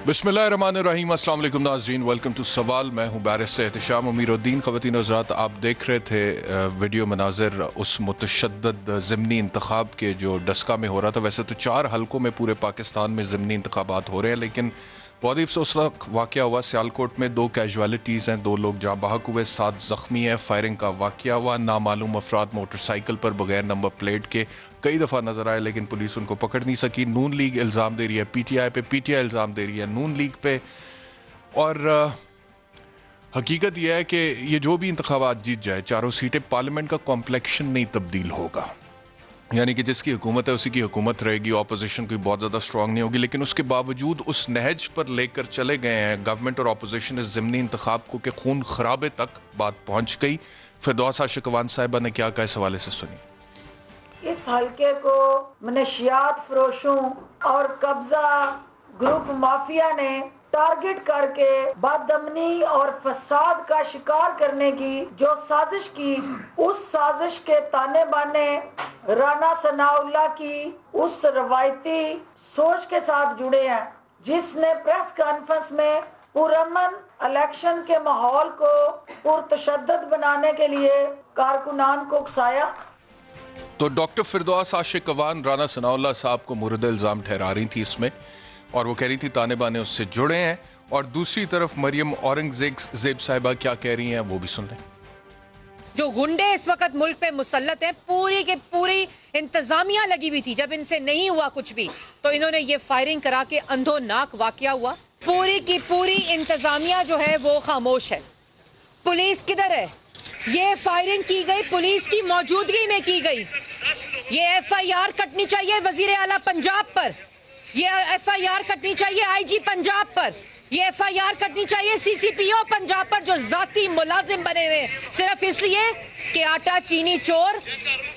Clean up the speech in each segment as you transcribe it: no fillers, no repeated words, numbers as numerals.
बिस्मिल्लाहिर्रहमानिर्रहीम। अस्सलाम वालेकुम नाज़रीन, वेलकम टू सवाल। मैं हूँ बैरिस्टर एहतिशाम अमीरुद्दीन। ख़वातीन और हज़रात, आप देख रहे थे वीडियो मनाज़र उस मुतशद्दद ज़िमनी इंतखाब के जो डस्का में हो रहा था। वैसे तो 4 हलकों में पूरे पाकिस्तान में ज़िमनी इंतखाबात हो रहे हैं, लेकिन बहुत ही अफसोसनाक वाक़या हुआ सियालकोट में। 2 कैजुअलिटीज़ हैं, 2 लोग जाँ बहक हुए, 7 ज़ख्मी हैं। फायरिंग का वाक़या हुआ। नामालूम अफराद मोटरसाइकिल पर बगैर नंबर प्लेट के कई दफ़ा नज़र आए, लेकिन पुलिस उनको पकड़ नहीं सकी। नून लीग इल्ज़ाम दे रही है पीटीआई पे, पीटीआई इल्ज़ाम दे रही है नून लीग पे। और हकीकत यह है कि ये जो भी इंतखाबात जीत जाए, चारों सीटें, पार्लियामेंट का कॉम्प्लेक्शन नहीं तब्दील होगा। यानी कि जिसकी हुकूमत है उसी की हुकूमत रहेगी, ऑपोजिशन कोई बहुत ज़्यादा स्ट्रांग नहीं होगी। लेकिन उसके बावजूद उस नहज पर लेकर चले गए हैं गवर्नमेंट और ऑपोजिशन इस ज़िमनी इंतखाब को कि खून खराबे तक बात पहुँच गई। फिरदौस आशिकवान साहिबा ने क्या कहा, इस हवाले से सुनिए। इस हल्के को मनशियात फरोशों और कब्जा ग्रुप माफिया ने टारगेट करके बदअमनी और फसाद का शिकार करने की जो साजिश की, उस साजिश के ताने बाने राना सनाउल्लाह की उस रवायती सोच के साथ जुड़े हैं, जिसने प्रेस कॉन्फ्रेंस में पुरअमन इलेक्शन के माहौल को पुरतशद्दद बनाने के लिए कारकुनान को उकसाया। तो डॉक्टर फिरदौस आशिकवान राना सनाउल्लाह साहब को मुर्द इल्ज़ाम ठहरा रही थी इसमें, और वो कह रही थी ताने बाने उससे जुड़े हैं। और दूसरी तरफ मरियम औरंगजेब साहिबा क्या कह रही हैं, वो भी सुन लें। जो गुंडे इस वक्त मुल्क पे मुसल्लत हैं, पूरी के पूरी इंतजामिया लगी हुई थी। जब इनसे नहीं हुआ कुछ भी तो इन्होंने ये फायरिंग करा के अंधोनाक वाकया हुआ। पूरी की पूरी इंतजामिया जो है वो खामोश है। पुलिस किधर है? ये फायरिंग की गई पुलिस की मौजूदगी में की गई। ये एफआईआर कटनी चाहिए वजीर आला पंजाब पर, ये एफआईआर कटनी चाहिए आईजी पंजाब पर, ये एफआईआर कटनी चाहिए सीसीपीओ पंजाब पर, जो जाती मुलाजिम बने हुए सिर्फ इसलिए कि आटा चीनी चोर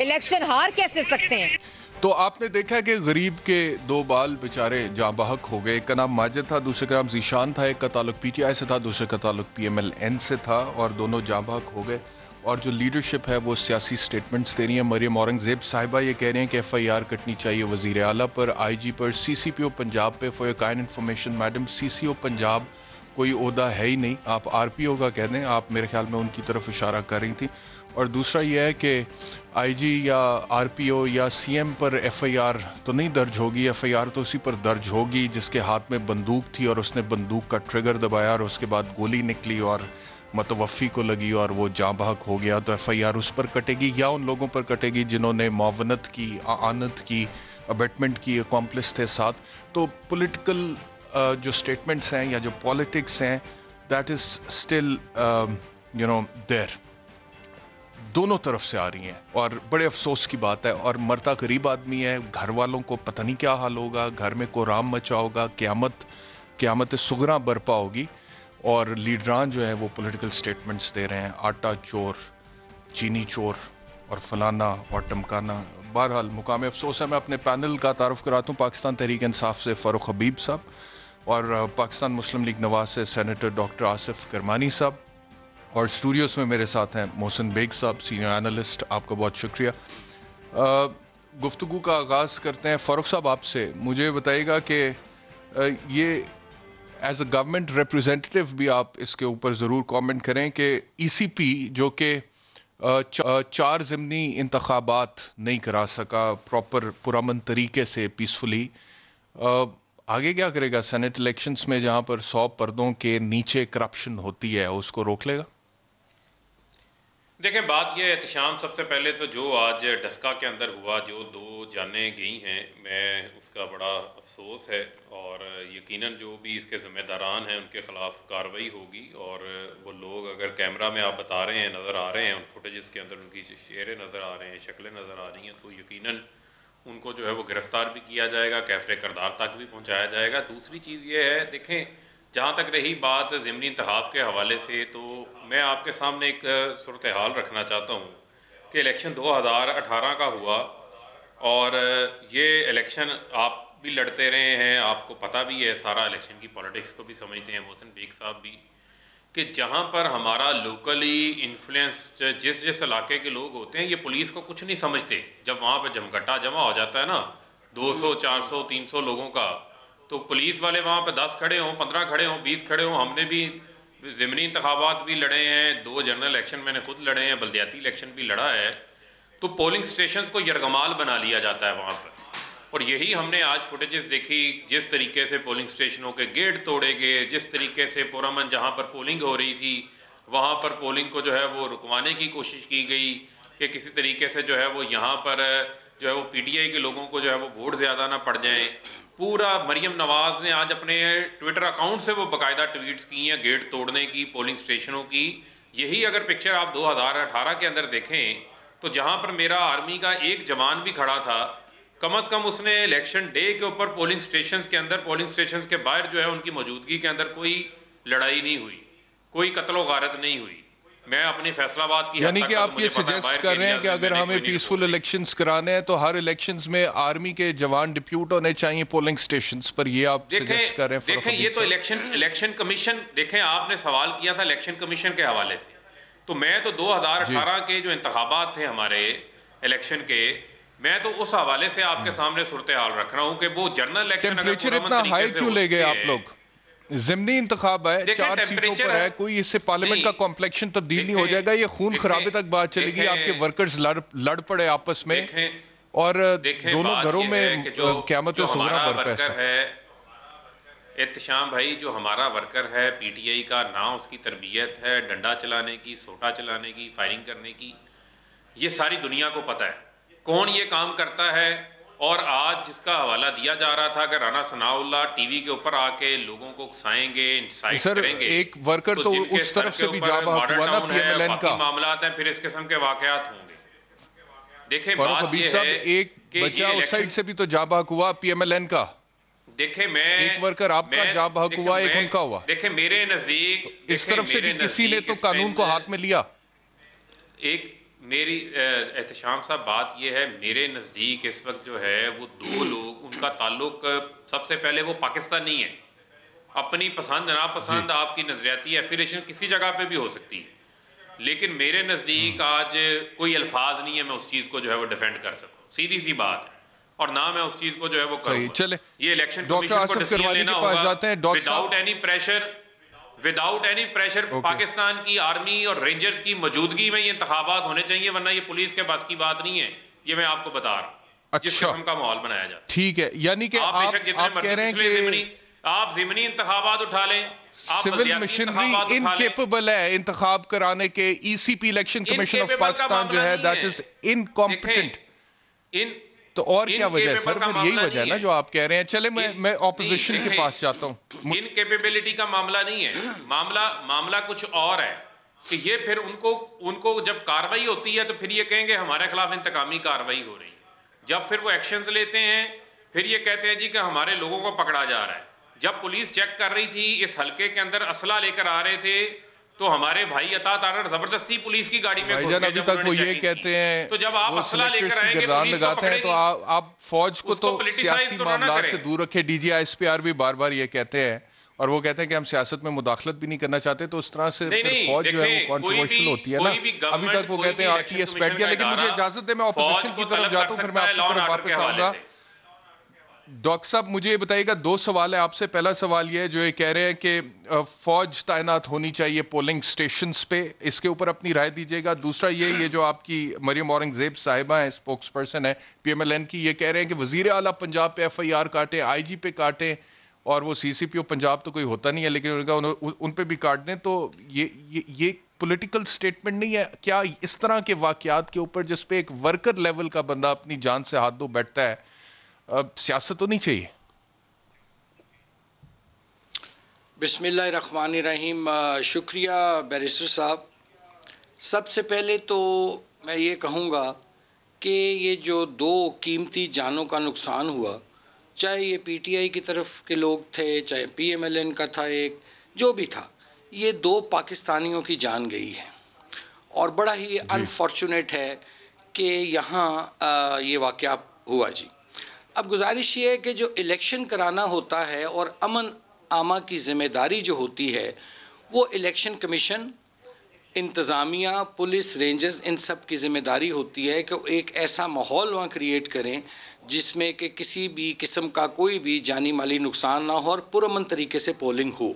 इलेक्शन हार कैसे सकते हैं। तो आपने देखा कि गरीब के 2 बाल बेचारे जाँ बहक हो गए। एक का नाम माजिद था, दूसरे का नाम जीशान था। एक का ताल्लुक पीटीआई से था, दूसरे का ताल्लुक पीएमएलएन से था, और दोनों जाँ बहक हो गए। और जो लीडरशिप है वो सियासी स्टेटमेंट्स दे रही है। मरियम औरंगजेब साहिबा ये कह रहे हैं कि एफआईआर कटनी चाहिए वजीर आला पर, आईजी पर, सीसीपीओ पंजाब पे। For your kind information madam, CCO Punjab कोई ओहदा है ही नहीं, आप आरपीओ का कह दें। आप मेरे ख्याल में उनकी तरफ इशारा कर रही थी। और दूसरा यह है कि आईजी या आरपीओ या सीएम पर एफआईआर तो नहीं दर्ज होगी। एफआईआर तो उसी पर दर्ज होगी जिसके हाथ में बंदूक थी और उसने बंदूक का ट्रिगर दबाया और उसके बाद गोली निकली और मतवफ़ी को लगी और वो जाँ बहक हो गया। तो एफआईआर उस पर कटेगी या उन लोगों पर कटेगी जिन्होंने मुआवनत की, आनत की, अबेटमेंट की, अकॉम्प्लिस थे साथ। तो पॉलिटिकल जो स्टेटमेंट्स हैं या जो पॉलिटिक्स हैं, दैट इज़ स्टिल देयर, दोनों तरफ से आ रही हैं। और बड़े अफसोस की बात है। और मरता गरीब आदमी है, घर वालों को पता नहीं क्या हाल होगा, घर में कोराम मचा होगा, क़यामत सुगरा बरपा होगी। और लीडरान जो है वो पॉलिटिकल स्टेटमेंट्स दे रहे हैं, आटा चोर, चीनी चोर और फलाना और टमकाना। बहरहाल मुकाम अफसोस है। मैं अपने पैनल का तारुफ कराता हूँ। पाकिस्तान तहरीक इंसाफ से फ़ारूक हबीब साहब, और पाकिस्तान मुस्लिम लीग नवाज से सेनेटर डॉक्टर आसिफ करमानी साहब, और स्टूडियोज़ में मेरे साथ हैं मोहसिन बेग साहब, सीनियर एनालिस्ट। आपका बहुत शुक्रिया। गुफ्तगू का आगाज़ करते हैं। फ़ारूक साहब, आपसे मुझे बताइएगा कि ये एज अ गवर्नमेंट रिप्रेजेंटेटिव भी आप इसके ऊपर ज़रूर कमेंट करें कि ईसीपी जो कि 4 ज़िमनी इंतखाबात नहीं करा सका प्रॉपर पुरअमन तरीके से पीसफुली, आगे क्या करेगा? सेनेट इलेक्शंस में जहां पर 100 पर्दों के नीचे करप्शन होती है, उसको रोक लेगा? देखें, बात यह है एहतिशाम, सबसे पहले तो जो आज डस्का के अंदर हुआ, जो 2 जानें गई हैं, मैं उसका बड़ा अफसोस है। और यकीनन जो भी इसके ज़िम्मेदारान हैं उनके ख़िलाफ़ कार्रवाई होगी। और वो लोग अगर कैमरा में आप बता रहे हैं, नज़र आ रहे हैं, उन फुटेजेस के अंदर उनकी चेहरे नज़र आ रहे हैं, शक्लें नज़र आ रही हैं, तो यकीनन उनको जो है वो गिरफ़्तार भी किया जाएगा, कैफ़रे करदार तक भी पहुँचाया जाएगा। दूसरी चीज़ ये है, देखें, जहाँ तक रही बात ज़िमनी इंतखाब के हवाले से, तो मैं आपके सामने एक सूरत हाल रखना चाहता हूँ कि इलेक्शन 2018 का हुआ, और ये इलेक्शन आप भी लड़ते रहे हैं, आपको पता भी है, सारा इलेक्शन की पॉलिटिक्स को भी समझते हैं मोहसिन बेग साहब भी, कि जहाँ पर हमारा लोकली इन्फ्लुएंस जिस इलाके के लोग होते हैं, ये पुलिस को कुछ नहीं समझते। जब वहाँ पर जमघटा जमा हो जाता है ना, 200, 400, 300 लोगों का, तो पुलिस वाले वहाँ पे 10 खड़े हों, 15 खड़े हों, 20 खड़े हों। हमने भी ज़िमनी इंतखाबात भी लड़े हैं, 2 जनरल इलेक्शन मैंने खुद लड़े हैं, बल्दियाती इलेक्शन भी लड़ा है। तो पोलिंग स्टेशंस को यरगमाल बना लिया जाता है वहाँ पर, और यही हमने आज फुटेजेस देखी, जिस तरीके से पोलिंग स्टेशनों के गेट तोड़े गए, जिस तरीके से पुरअमन जहाँ पर पोलिंग हो रही थी वहाँ पर पोलिंग को जो है वो रुकवाने की कोशिश की गई कि किसी तरीके से जो है वो यहाँ पर जो है वो पीटीआई के लोगों को जो है वो वोट ज़्यादा ना पड़ जाएं। पूरा मरियम नवाज़ ने आज अपने ट्विटर अकाउंट से वो बाकायदा ट्वीट्स की हैं गेट तोड़ने की, पोलिंग स्टेशनों की। यही अगर पिक्चर आप 2018 के अंदर देखें तो जहाँ पर मेरा आर्मी का एक जवान भी खड़ा था, कम से कम उसने इलेक्शन डे के ऊपर पोलिंग स्टेशंस के अंदर, पोलिंग स्टेशंस के बाहर जो है उनकी मौजूदगी के अंदर कोई लड़ाई नहीं हुई, कोई कत्लो गारत नहीं हुई। मैं अपनी फैसलाबाद की, यानी कि आप ये सजेस्ट कर रहे हैं कि अगर हमें पीसफुल इलेक्शंस कराने हैं तो हर इलेक्शंस में आर्मी के जवान डिप्यूट होने चाहिए पोलिंग स्टेशंस पर, ये आप सजेस्ट कर रहे हैं? देखें ये तो इलेक्शन कमीशन, देखें आपने सवाल किया था इलेक्शन कमीशन के हवाले से, तो मैं तो 2018 के जो इंतखाबात थे हमारे इलेक्शन के, मैं तो उस हवाले से आपके सामने सूरत हाल रख रहा हूँ कि वो जनरल इलेक्शन टेम्परेचर इतना हाई क्यों ले गए आप लोग? ज़िमनी इंतखाब है, 4 सीटों पर है, कोई इससे पार्लियामेंट का कॉम्प्लेक्शन तब्दील नहीं हो जाएगा। ये खून खराबे तक बात चलेगी, आपके वर्कर्स लड़ पड़े आपस में और दोनों घरों में क़यामत सुगरा बरपा है। एहतशाम भाई, जो हमारा वर्कर है पीटीआई का, ना उसकी तरबियत है डंडा चलाने की, सोटा चलाने की, फायरिंग करने की, ये सारी दुनिया को पता है कौन ये काम करता है। और आज जिसका हवाला दिया जा रहा था कि राना सनाउल्लाह टीवी के ऊपर आके लोगों को उकसाएंगे, इंसाइट करेंगे, एक वर्कर तो उस तरफ से भी जा हुआ ना पीएमएलएन का मामला है, फिर इस किस्म के वाकयात होंगे। देखें फारूक हबीब साहब, एक बच्चा उस साइड से भी तो जा हुआ पीएमएलएन का। देखे मैं एक वर्कर आपका जा बहक हुआ, एक उनका हुआ। देखे मेरे नजदीक इस तरफ से भी किसी ने तो कानून को हाथ में लिया। एक मेरी एहतशाम साहब बात यह है, मेरे नज़दीक इस वक्त जो है वो 2 लोग, उनका ताल्लुक सबसे पहले वो पाकिस्तानी है, अपनी पसंद नापसंद आपकी नजरियाती एफिलिएशन किसी जगह पे भी हो सकती है, लेकिन मेरे नज़दीक आज कोई अल्फाज नहीं है मैं उस चीज़ को जो है वो डिफेंड कर सकूँ, सीधी सी बात है, और ना मैं उस चीज़ को जो है वो करूँ। चले ये इलेक्शन कमीशन को डिसीजन लेना होगा विदाउट एनी प्रेशर। पाकिस्तान की आर्मी और रेंजर्स की मौजूदगी में ये इंतखाबात होने चाहिए, वरना ये पुलिस के बस की बात नहीं है, ये मैं आपको बता रहा हूँ। जिस किस्म का माहौल बनाया जाता है, ठीक है, यानी कि आप कह रहे हैं कि आप ज़िमनी इंतखाबात उठा लें, सिविल मशीनरी इनकेपेबल है इंतखाब कराने के। ECP election commission of Pakistan जो है दैट इज इनकॉम्पिटेंट। तो और क्या वजह है सर? फिर यही वजह है ना जो आप कह रहे हैं। चले मैं ऑपोजिशन के पास जाता हूँ। इनकेपेबिलिटी का मामला नहीं है, मामला कुछ और है कि ये फिर उनको जब कार्रवाई होती है तो फिर ये कहेंगे हमारे खिलाफ इंतकामी कार्रवाई हो रही है। जब फिर वो एक्शंस लेते हैं फिर ये कहते हैं जी कि हमारे लोगों को पकड़ा जा रहा है। जब पुलिस चेक कर रही थी, इस हल्के के अंदर असला लेकर आ रहे थे, तो हमारे भाई अता तारड़ जबरदस्ती पुलिस की गाड़ी में घुस गए। अभी तक वो ये कहते हैं, तो जब आप असला लेकर आएंगे पुलिस लगाते हैं तो आप फौज को तो सियासी मामलात से दूर रखे। डीजीआईएसपीआर भी बार बार ये कहते हैं, और वो कहते हैं कि हम सियासत में मुदाखलत भी नहीं करना चाहते। तो उस तरह से फौज जो है वो कॉन्ट्रोवर्शियल होती है ना। अभी तक वो कहते हैं आरटीएस बैठ गया। लेकिन मुझे इजाजत है, मैं ऑपोजिशन की तरफ जाता हूँ, फिर मैं आपकी तरफ वापस आऊंगा। डॉक्टर साहब, मुझे ये बताइएगा, 2 सवाल है आपसे। पहला सवाल ये है, जो ये कह रहे हैं कि फौज तैनात होनी चाहिए पोलिंग स्टेशंस पे, इसके ऊपर अपनी राय दीजिएगा। दूसरा ये जो आपकी मरियम औरंगजेब साहिबा हैं, स्पोक्स पर्सन है पीएमएलएन की, ये कह रहे हैं कि वजीर आला पंजाब पे एफआईआर काटे, आईजी पे काटे, और वो सीसीपीओ पंजाब तो कोई होता नहीं है, लेकिन उन पे भी काट दें। तो ये पॉलिटिकल स्टेटमेंट नहीं है क्या इस तरह के वाकयात के ऊपर, जिसपे एक वर्कर लेवल का बंदा अपनी जान से हाथ धो बैठता है? सियासत तो नहीं चाहिए? बिस्मिल्लाहिर्रहमानिर्रहीम। शुक्रिया बैरिस्टर साहब। सबसे पहले तो मैं ये कहूँगा कि ये जो 2 कीमती जानों का नुकसान हुआ, चाहे ये पीटीआई की तरफ के लोग थे, चाहे पीएमएलएन का था, एक जो भी था, ये 2 पाकिस्तानियों की जान गई है। और बड़ा ही अनफॉर्चुनेट है कि यहाँ ये वाक़या हुआ जी। अब गुजारिश ये है कि जो इलेक्शन कराना होता है और अमन आमा की ज़िम्मेदारी जो होती है, वो इलेक्शन कमीशन, इंतज़ामिया, पुलिस, रेंजर्स, इन सब की ज़िम्मेदारी होती है कि एक ऐसा माहौल वहाँ क्रिएट करें जिसमें कि किसी भी किस्म का कोई भी जानी माली नुकसान ना हो और पुरअमन तरीके से पोलिंग हो।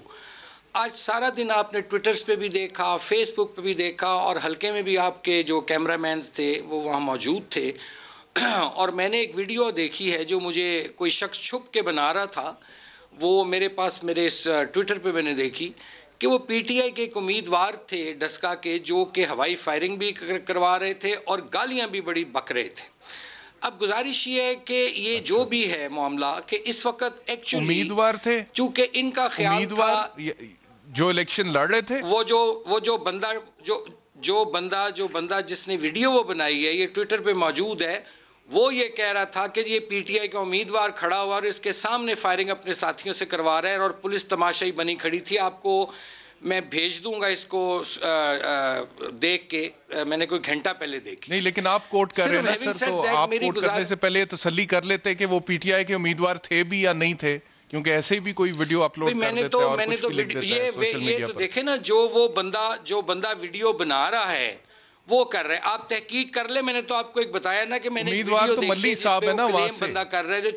आज सारा दिन आपने ट्विटर्स पे भी देखा, फेसबुक पे भी देखा और हल्के में भी आपके जो कैमरामैन थे वो वहाँ मौजूद थे और मैंने एक वीडियो देखी है जो मुझे कोई शख्स छुप के बना रहा था, वो मेरे पास मेरे इस ट्विटर पे मैंने देखी कि वो पीटीआई के एक उम्मीदवार थे डस्का के, जो कि हवाई फायरिंग भी करवा रहे थे और गालियां भी बड़ी बक रहे थे। अब गुजारिश ये है कि ये जो भी है मामला कि इस वक्त एक्चुअली उम्मीदवार थे, चूंकि इनका ख्याल था जो इलेक्शन लड़ रहे थे, वो जो बंदा जिसने वीडियो वो बनाई है, ये ट्विटर पे मौजूद है, वो ये कह रहा था कि ये पीटीआई का उम्मीदवार खड़ा हुआ और इसके सामने फायरिंग अपने साथियों से करवा रहा है और पुलिस तमाशाई बनी खड़ी थी। आपको मैं भेज दूंगा इसको देख के, मैंने कोई घंटा पहले देखी। नहीं, लेकिन आप कोट कर रहे हैं सर, तो आप कोट करने से पहले तसल्ली कर लेते कि वो पीटीआई के उम्मीदवार थे भी या नहीं थे, क्योंकि ऐसे ही भी कोई वीडियो अपलोड कर देते हैं और कुछ भी लिख देते हैं सोशल मीडिया पर। देखे ना, जो बंदा वीडियो बना रहा है वो कर रहे हैं, आप तहकीक कर ले। मैंने तो आपको एक बताया ना कि मैंने उम्मीदवार तो मल्ली साहब है ना, वहां से बंदा कर रहे हैं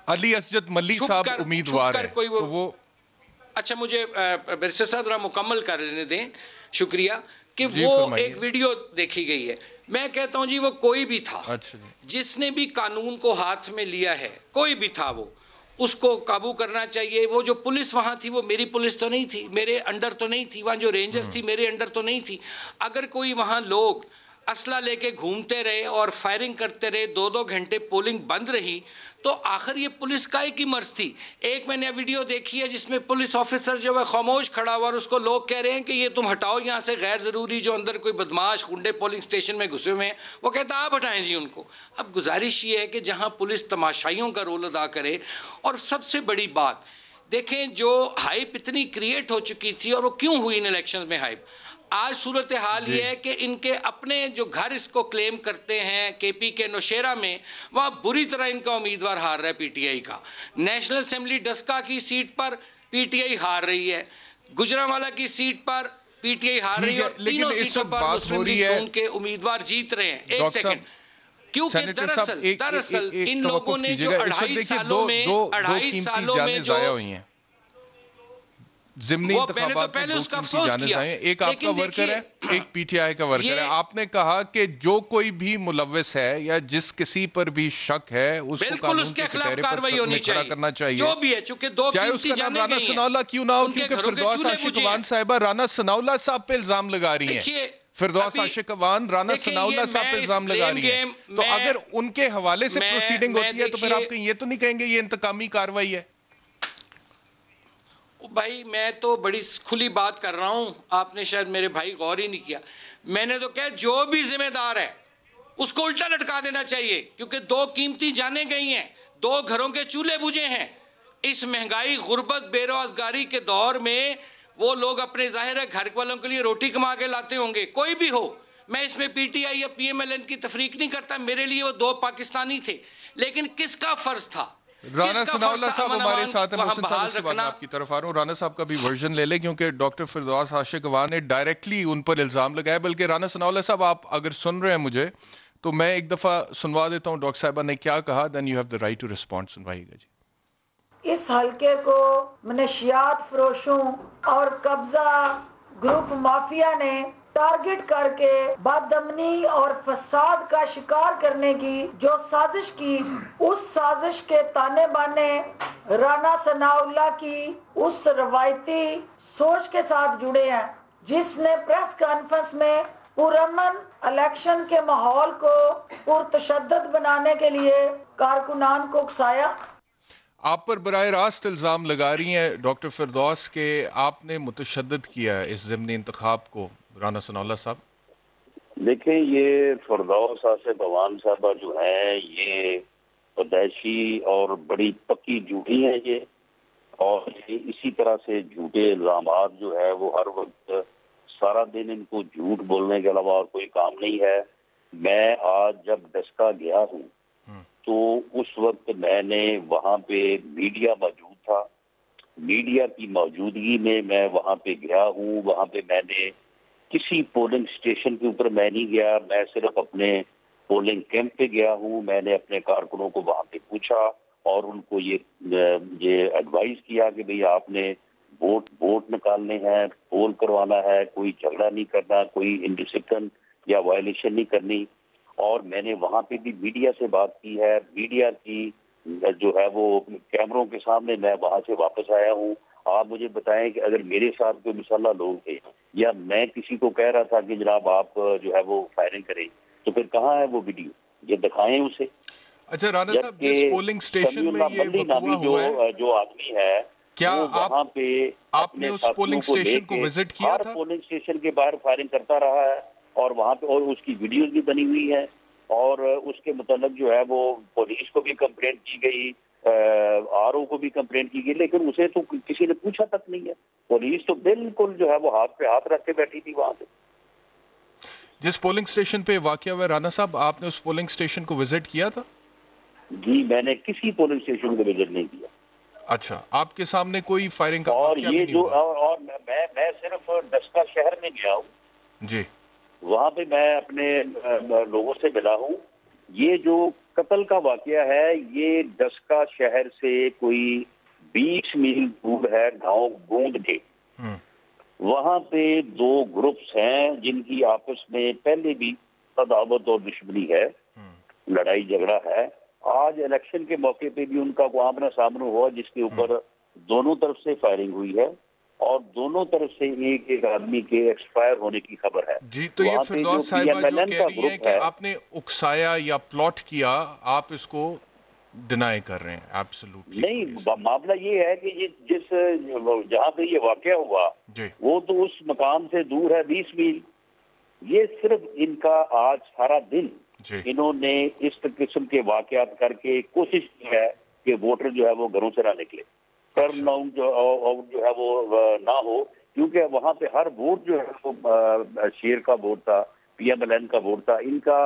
अली असजद मल्ली साहब उम्मीदवार है, तो वो अच्छा मुझे बैरिस्टर साहब जरा मुकम्मल कर लेने दें, शुक्रिया, कि वो एक वीडियो देखी गई है। मैं कहता हूं जी वो कोई भी था, अच्छा, जिसने भी कानून को हाथ में लिया है, कोई भी था, वो उसको काबू करना चाहिए। वो जो पुलिस वहाँ थी वो मेरी पुलिस तो नहीं थी, मेरे अंडर तो नहीं थी, वहाँ जो रेंजर्स थी मेरे अंडर तो नहीं थी। अगर कोई वहाँ लोग असला लेके घूमते रहे और फायरिंग करते रहे, 2-2 घंटे पोलिंग बंद रही, तो आखिर ये पुलिस काय की मर्ज थी। एक मैंने वीडियो देखी है जिसमें पुलिस ऑफिसर जो है खामोश खड़ा हुआ और उसको लोग कह रहे हैं कि ये तुम हटाओ यहाँ से, गैर ज़रूरी जो अंदर कोई बदमाश गुंडे पोलिंग स्टेशन में घुसे हुए हैं, वो कहता आप हटाएं जी उनको। अब गुजारिश ये है कि जहाँ पुलिस तमाशाइयों का रोल अदा करे, और सबसे बड़ी बात देखें, जो हाइप इतनी क्रिएट हो चुकी थी, और वो क्यों हुई इन इलेक्शन में हाइप, आज सूरत हाल ये है कि इनके अपने जो घर इसको क्लेम करते हैं केपी के नौशेरा में, वहाँ बुरी तरह इनका उम्मीदवार हार रहा है पीटीआई का। नेशनल असेंबली डस्का की सीट पर पीटीआई हार रही है, गुजरांवाला की सीट पर पीटीआई हार रही है, और तीनों सीटों पर मुस्लिम लीग नून के उम्मीदवार जीत रहे हैं। एक सेकंड, क्योंकि दरअसल इन लोगों ने जो 2.5 सालों में जो ज़िमनी इंतखाबात में दो कीमती जाने जाएं, एक आपका वर्कर है, एक पीटीआई का वर्कर है। आपने कहा कि जो कोई भी मुलव्विस है या जिस किसी पर भी शक है उसको कानून के कटहरे पर खड़ा करना चाहिए, जो भी है, चूंकि दो चाहे उसका नाम राना सनाउल्लाह क्यों ना हो, क्योंकि फिरदौस आशिक अवान साहिबा राना सनाउल्लाह साहब पे इल्जाम लगा रही हैं। फिरदौस आशिक अवान राना सनाउल्लाह साहब पे इल्जाम लगा रही हैं, तो अगर उनके हवाले से प्रोसीडिंग होती है तो फिर आप कहीं ये तो नहीं कहेंगे ये इंतकामी कार्रवाई है? भाई मैं तो बड़ी खुली बात कर रहा हूं, आपने शायद मेरे भाई गौर ही नहीं किया। मैंने तो कहा जो भी जिम्मेदार है उसको उल्टा लटका देना चाहिए, क्योंकि 2 कीमती जाने गई हैं, 2 घरों के चूल्हे बुझे हैं। इस महंगाई, गुर्बत, बेरोजगारी के दौर में वो लोग अपने जाहिर है घर वालों के लिए रोटी कमा के लाते होंगे, कोई भी हो। मैं इसमें पीटीआई या पीएमएलएन की तफरीक नहीं करता, मेरे लिए वो 2 पाकिस्तानी थे, लेकिन किसका फर्ज था? राना सनाउल्लाह साहब हमारे साथ हैं, मुहसिन साहब उसके बाद आपकी तरफ आ रहा हूँ। राना साहब का भी वर्जन ले लें, क्योंकि डॉक्टर फिरदौस आशिक अवान ने डायरेक्टली उन पर इल्ज़ाम लगाया। बल्कि राना सनाउल्लाह साहब, आप अगर सुन रहे हैं मुझे, तो मैं एक दफ़ा सुनवा देता हूँ डॉक्टर साहिबा ने क्या कहा, then you have the right to respond. सुनवाइएगा जी। इस हल्के को मनशियात फरोशों और कब्जा ग्रुप माफिया ने टारगेट करके बदअमनी और फसाद का शिकार करने की जो साजिश की, उस साजिश के ताने बाने राना सनाउल्लाह की उस रवायती सोच के साथ जुड़े हैं, जिसने प्रेस कॉन्फ्रेंस में पुरअमन इलेक्शन के माहौल को पुरतशद्दद बनाने के लिए कारकुनान को उकसाया। आप पर बराह रास्त इल्ज़ाम लगा रही हैं डॉक्टर फिरदौस के आपने मुतशद्दद किया है इस ज़िमनी इंतखाब को, राना सनाउल्लाह साहब? देखें, ये फिरदौस आशिक अवान साहबा जो है ये पैदाइशी और बड़ी पक्की झूठी हैं ये, और इसी तरह से झूठे इल्ज़ामात जो है वो हर वक्त सारा दिन इनको झूठ बोलने के अलावा और कोई काम नहीं है। मैं आज जब डस्का गया हूँ तो उस वक्त मैंने वहाँ पे मीडिया मौजूद था, मीडिया की मौजूदगी में मैं वहाँ पे गया हूँ। वहाँ पे मैंने किसी पोलिंग स्टेशन के ऊपर मैं नहीं गया, मैं सिर्फ अपने पोलिंग कैंप पे गया हूँ, मैंने अपने कारकुनों को वहां पे पूछा और उनको ये एडवाइस किया कि भाई आपने वोट निकालने हैं, पोल करवाना है, कोई झगड़ा नहीं करना, कोई इंडिसिप्लिन या वायलेशन नहीं करनी। और मैंने वहां पे भी मीडिया से बात की है, मीडिया की जो है वो कैमरों के सामने मैं वहां से वापस आया हूँ। आप मुझे बताएं कि अगर मेरे साथ कोई मुसल्ला लोग थे या मैं किसी को कह रहा था कि जनाब आप जो है वो फायरिंग करें, तो फिर कहाँ है वो वीडियो? ये दिखाएं उसे। अच्छा राणा साहब, जिस पोलिंग स्टेशन में ये वकूआ हुआ है, जो आदमी है, क्या वहाँ पे आपने उस पोलिंग स्टेशन को विजिट किया था? पोलिंग स्टेशन के बाहर फायरिंग करता रहा है और वहाँ पे और उसकी वीडियोस भी बनी हुई है और उसके मुताबिक जो है वो पुलिस को भी कंप्लेंट की गई, आरओ को भी कंप्लेंट की गई, लेकिन उसे तो किसी ने पूछा तक नहीं है। पुलिस तो बिल्कुल जो है वो हाथ पे हाथ रख के बैठी थी वहां पे। जिस पोलिंग स्टेशन पे वाकया हुआ राणा साहब, आपने उस पोलिंग स्टेशन को विजिट किया था? जी, मैंने किसी पोलिंग स्टेशन को विजिट नहीं किया। अच्छा, आपके सामने कोई फायरिंग का और वाकया ये भी नहीं जो हुआ? और मैं सिर्फ डस्का शहर में गया हूँ जी, वहां पे मैं अपने लोगों से मिला हूँ। ये जो कत्ल का वाकया है ये डस्का शहर से कोई 20 मील दूर है, गांव गोंद के। वहां पे दो ग्रुप्स हैं जिनकी आपस में पहले भी अदावत और दुश्मनी है, लड़ाई झगड़ा है। आज इलेक्शन के मौके पे भी उनका आमना सामना हुआ जिसके ऊपर दोनों तरफ से फायरिंग हुई है और दोनों तरफ से एक आदमी के एक्सपायर होने की खबर है। जी, तो ये फिरदौस साहिबा जो कह रही है कि आपने उकसाया या प्लॉट किया, आप इसको डिनाई कर रहे हैं? एब्सोल्युटली नहीं, मामला ये है कि जिस जहाँ पे ये वाकया हुआ वो तो उस मकाम से दूर है 20 मील। ये सिर्फ इनका आज सारा दिन इन्होंने इस किस्म के वाकयात करके कोशिश की है कि वोटर जो है वो घरों से ना निकले, टर्न आउट जो है वो ना हो, क्योंकि वहां पे हर वोट जो है वो शेर का वोट था, PMLN का वोट था। इनका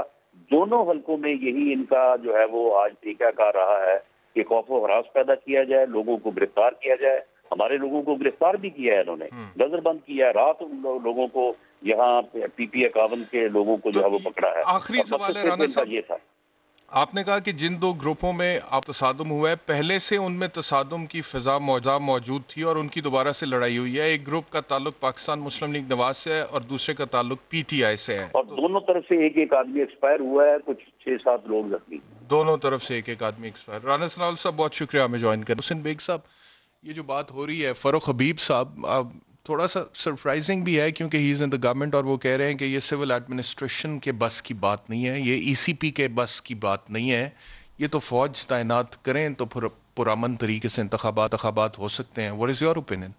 दोनों हलकों में यही इनका जो है वो आज तरीकाकार रहा है कि खौफ व हरास पैदा किया जाए, लोगों को गिरफ्तार किया जाए। हमारे लोगों को गिरफ्तार भी किया है इन्होंने, नजरबंद किया, रात लोगों को यहाँ PP51 के लोगों को जो है वो पकड़ा है। आखिरी सवाल है राणा साहब, ये था, आपने कहा कि जिन दो ग्रुपों में आप तसादुम हुआ है, पहले से उनमें तसादुम की फिजा मौजूद थी और उनकी दोबारा से लड़ाई हुई है। एक ग्रुप का ताल्लुक पाकिस्तान मुस्लिम लीग नवाज से है और दूसरे का ताल्लुक PTI से है। और दोनों तरफ से एक एक आदमी एक्सपायर हुआ है, कुछ 6-7 लोग जख्मी। दोनों तरफ से एक एक आदमी एक्सपायर। राना सनाउल साहब बहुत शुक्रिया हमें ज्वाइन कर। हुसैन बेग साहब, ये जो बात हो रही है, फरूख हबीब साहब थोड़ा सा सरप्राइजिंग भी है क्योंकि he is in the government और वो कह रहे हैं कि ये सिविल एडमिनिस्ट्रेशन के बस की बात नहीं है, ये ECP के बस की बात नहीं है, ये तो फ़ौज तैनात करें तो पुरअमन तरीके से इंतखाबात हो सकते हैं। What is your opinion?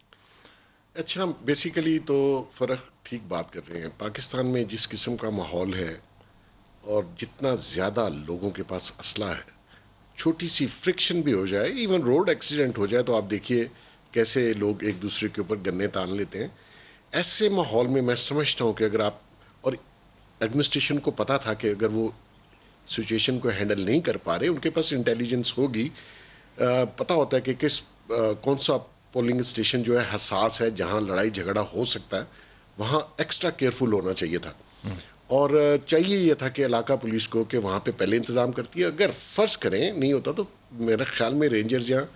अच्छा, बेसिकली तो फ़र्क ठीक बात कर रहे हैं। पाकिस्तान में जिस किस्म का माहौल है और जितना ज़्यादा लोगों के पास असला है, छोटी सी फ्रिक्शन भी हो जाए, इवन रोड एक्सीडेंट हो जाए तो आप देखिए कैसे लोग एक दूसरे के ऊपर गन्ने तान लेते हैं। ऐसे माहौल में मैं समझता हूँ कि अगर आप, और एडमिनिस्ट्रेशन को पता था कि अगर वो सिचुएशन को हैंडल नहीं कर पा रहे, उनके पास इंटेलिजेंस होगी, पता होता है कि कौन सा पोलिंग स्टेशन जो है हसास है, जहाँ लड़ाई झगड़ा हो सकता है, वहाँ एक्स्ट्रा केयरफुल होना चाहिए था। और चाहिए यह था कि इलाका पुलिस को कि वहाँ पे पहले इंतज़ाम करती है। अगर फ़र्ज़ करें नहीं होता तो मेरे ख्याल में रेंजर्स या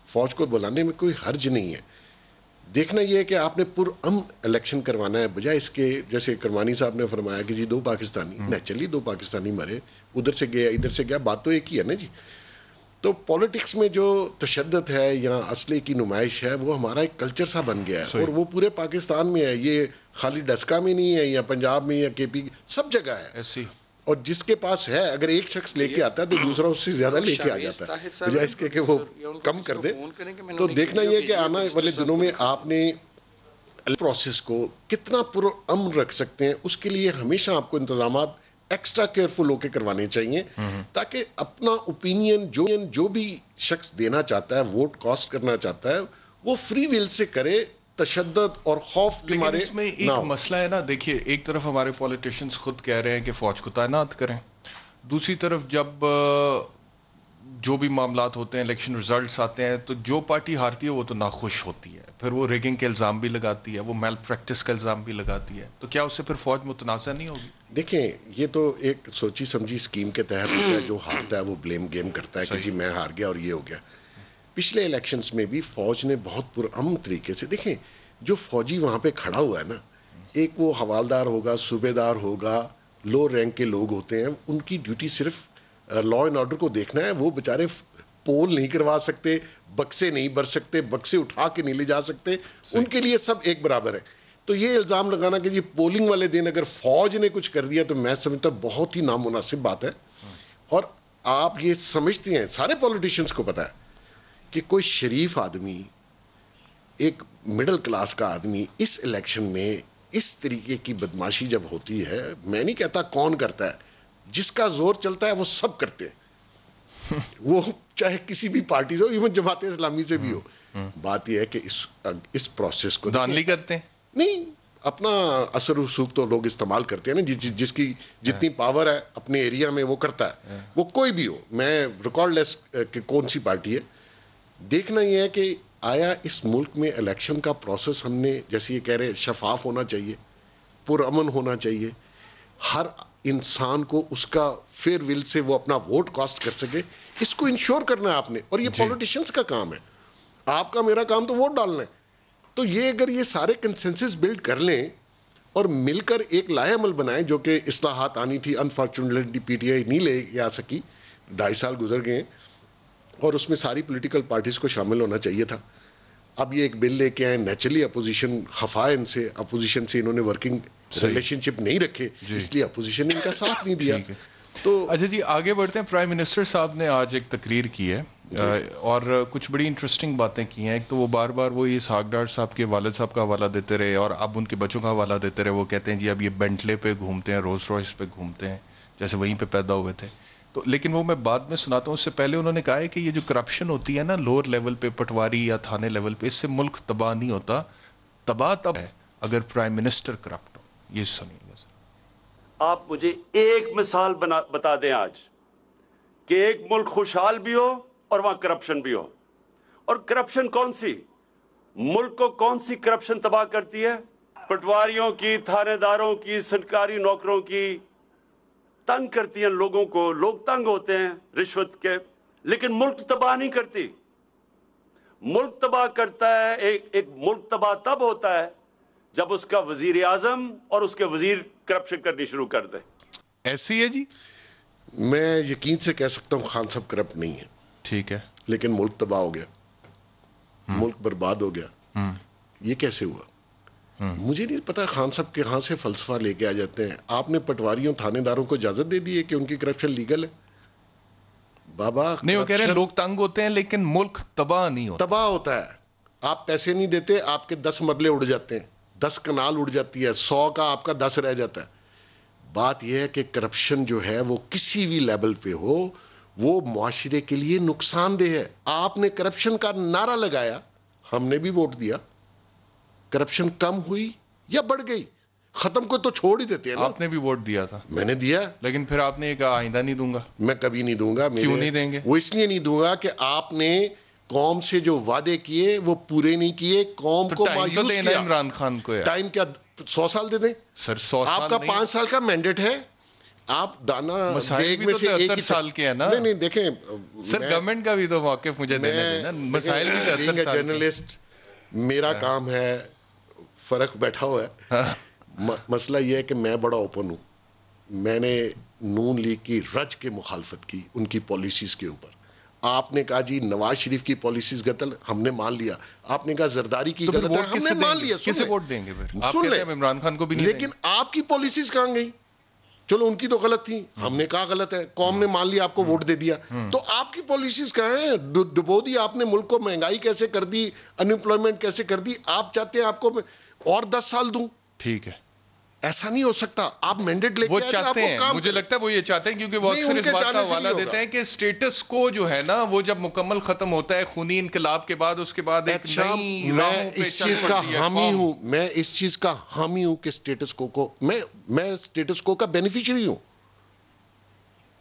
फ़ौज को बुलाने में कोई हर्ज नहीं है। देखना यह है कि आपने पुरअमन इलेक्शन करवाना है, बजाय इसके जैसे करवानी साहब ने फरमाया कि जी 2 पाकिस्तानी, नेचुरली 2 पाकिस्तानी मरे, उधर से गया इधर से गया, बात तो एक ही है ना जी। तो पॉलिटिक्स में जो तशद्दुद है या असले की नुमाइश है वो हमारा एक कल्चर सा बन गया है और वो पूरे पाकिस्तान में है। ये खाली डस्का में नहीं है या पंजाब में या KP, सब जगह है ऐसी। और जिसके पास है अगर एक शख्स लेके आता है तो दूसरा उससे ज्यादा लेके आ जाता है, बजाय इसके कि वो कम कर दे। तो देखना यह कि आने वाले दिनों में आपने प्रोसेस को कितना पुरअमन रख सकते हैं, उसके लिए हमेशा आपको इंतजामात एक्स्ट्रा केयरफुल होकर करवाने चाहिए ताकि अपना ओपिनियन जो भी शख्स देना चाहता है, वोट कास्ट करना चाहता है, वो फ्री विल से करे, तशद्दुद और खौफ के मारे। इसमें एक मसला है ना, देखिए एक तरफ हमारे पॉलिटिशियंस खुद कह रहे हैं कि फौज को तैनात करें, दूसरी तरफ जब जो भी मामलात होते हैं, इलेक्शन रिजल्ट्स आते हैं, तो जो पार्टी हारती है वो तो नाखुश होती है, फिर वो रिगिंग के इल्ज़ाम भी लगाती है, वो मेल प्रैक्टिस का इल्ज़ाम भी लगाती है, तो क्या उससे फिर फौज मुतनाज़ा नहीं होगी? देखें, ये तो एक सोची समझी स्कीम के तहत होता है। जो हारता है वो ब्लेम गेम करता है कि जी मैं हार गया और ये हो गया। पिछले इलेक्शंस में भी फौज ने बहुत पुरअमन तरीके से, देखें जो फौजी वहाँ पे खड़ा हुआ है ना, एक वो हवालदार होगा, सूबेदार होगा, लो रैंक के लोग होते हैं, उनकी ड्यूटी सिर्फ लॉ एंड ऑर्डर को देखना है। वो बेचारे पोल नहीं करवा सकते, बक्से नहीं भर सकते, बक्से उठा के नहीं ले जा सकते, उनके लिए सब एक बराबर है। तो ये इल्ज़ाम लगाना कि जी पोलिंग वाले दिन अगर फौज ने कुछ कर दिया तो मैं समझता हूँ बहुत ही नामुनासिब बात है। और आप ये समझते हैं, सारे पॉलिटिशियंस को पता है कि कोई शरीफ आदमी, एक मिडिल क्लास का आदमी इस इलेक्शन में इस तरीके की बदमाशी जब होती है, मैं नहीं कहता कौन करता है, जिसका जोर चलता है वो सब करते हैं वो चाहे किसी भी पार्टी से हो, इवन जमात इस्लामी से भी हो। बात यह है कि इस प्रोसेस को धांधली करते हैं नहीं, अपना असर रसूख तो लोग इस्तेमाल करते हैं ना, जिसकी जितनी पावर है अपने एरिया में वो करता है, वो कोई भी हो। मैं रिकॉर्डलेस कि कौन सी पार्टी है, देखना यह है कि आया इस मुल्क में इलेक्शन का प्रोसेस हमने, जैसे ये कह रहे हैं, शफाफ होना चाहिए, पुरअमन होना चाहिए, हर इंसान को उसका फेयर विल से वो अपना वोट कास्ट कर सके, इसको इंश्योर करना है आपने। और ये पॉलिटिशियंस का काम है, आपका मेरा काम तो वोट डालना है। तो ये अगर ये सारे कंसेंसस बिल्ड कर लें और मिलकर एक लाएअमल बनाएं, जो कि इस्लाहात आनी थी, अनफॉर्चुनेटली पीटीआई नहीं ले आ सकी, 2.5 साल गुजर गए और उसमें सारी पॉलिटिकल पार्टीज को शामिल होना चाहिए था। अब ये एक बिल लेके आए, नेचुरली अपोजिशन खफा है इनसे, अपोजिशन से इन्होंने वर्किंग रिलेशनशिप नहीं रखे, इसलिए अपोजिशन ने इनका साथ नहीं दिया। तो अच्छा जी, आगे बढ़ते हैं। प्राइम मिनिस्टर साहब ने आज एक तकरीर की है और कुछ बड़ी इंटरेस्टिंग बातें की हैं। एक तो वो बार बार वो इसहाक डार साहब के वालिद साहब का हवाला देते रहे और अब उनके बच्चों का हवाला देते रहे। वो कहते हैं जी अब ये बेंटले पे घूमते हैं, रोल्स रॉयस पे घूमते हैं, जैसे वहीं पे पैदा हुए थे। तो लेकिन वो मैं बाद में सुनाता हूँ। उससे पहले उन्होंने कहा है कि ये जो करप्शन होती है ना लोअर लेवल पे, पटवारी या थाने लेवल पे, इससे मुल्क तबाह नहीं होता, तबाह तब है अगर प्राइम मिनिस्टर करप्ट हो। ये सुनिएगा सर। आप मुझे एक मिसाल बता दें आज कि एक मुल्क खुशहाल भी हो और वहां करप्शन भी हो। और करप्शन कौन सी, मुल्क को कौन सी करप्शन तबाह करती है? पटवारियों की, थानेदारों की, सरकारी नौकरों की, तंग करती हैं लोगों को, लोग तंग होते हैं रिश्वत के, लेकिन मुल्क तबाह नहीं करती। मुल्क तबाह करता है, एक मुल्क तबाह तब होता है जब उसका वजीर आजम और उसके वजीर करप्शन करनी शुरू कर दे। ऐसी है जी, मैं यकीन से कह सकता हूं खान साहब करप्ट नहीं है, ठीक है, लेकिन मुल्क तबाह हो गया, मुल्क बर्बाद हो गया। ये कैसे हुआ? मुझे नहीं पता खान साहब के कहां से फलसफा लेके आ जाते हैं। आपने पटवारियों, थानेदारों को इजाजत दे दी है कि उनकी करप्शन लीगल है? बाबा नहीं, वो कह रहे हैं लोग तंग होते हैं लेकिन मुल्क तबाह नहीं होता। तबाह होता है, आप पैसे नहीं देते, आपके 10 मरले उड़ जाते हैं, 10 कनाल उड़ जाती है, 100 का आपका 10 रह जाता है। बात यह है कि करप्शन जो है वो किसी भी लेवल पे हो, वो मुआशरे के लिए नुकसानदेह है। आपने करप्शन का नारा लगाया, हमने भी वोट दिया, करप्शन कम हुई या बढ़ गई? खत्म को तो छोड़ ही देते हैं ना। आपने भी वोट दिया था। मैंने दिया, लेकिन फिर आपने ये कहा आइंदा नहीं दूंगा। मैं कभी नहीं दूंगा। क्यों नहीं देंगे? वो इसलिए नहीं दूंगा कि आपने कौम से जो वादे किए वो पूरे नहीं किए, कौम को मायूस किया। इमरान खान को यार। टाइम क्या 100 साल दे दें सर? 100 साल आपका 5 साल का मैंडेट है, आप दाना मसाइल में से 73 साल के है ना। नहीं देखें सर, गवर्नमेंट का भी तो मौके मुझे देने देना। मसाइल भी 73 साल। जर्नलिस्ट मेरा काम है, फर्क बैठा हुआ है। मसला यह है कि मैं बड़ा ओपन हूं। मैंने नून लीग की रज के मुखालफत की उनकी पॉलिसीज के ऊपर। आपने कहा जी नवाज शरीफ की पॉलिसीज गलत, हमने मान लिया। आपने कहा जरदारी की गलत है, हमने मान लिया। किसे वोट देंगे फिर? आप कहते हैं इमरान खान को भी नहीं। लेकिन आपकी पॉलिसीज कहां गई? चलो उनकी तो गलत थी, हमने कहा गलत है, कौम ने मान लिया, आपको वोट दे दिया, तो आपकी पॉलिसीज कहां हैं? डुबो दी आपने मुल्क को, महंगाई कैसे कर दी, अनएम्प्लॉयमेंट कैसे कर दी। आप चाहते हैं आपको और 10 साल दूं? ठीक है, ऐसा नहीं हो सकता। आप मैंडेट लेके वो चाहते हैं, मुझे लगता है वो ये चाहते हैं, क्योंकि वो अक्सर इस बात का हवाला देते हैं कि स्टेटस को जो है ना वो जब मुकम्मल खत्म होता है खूनी इनकलाब के बाद, उसके बाद एक नई मैं इस चीज का हामी हूं, मैं इस चीज का हामी हूं कि स्टेटस को मैं स्टेटस को का बेनिफिशियरी हूं,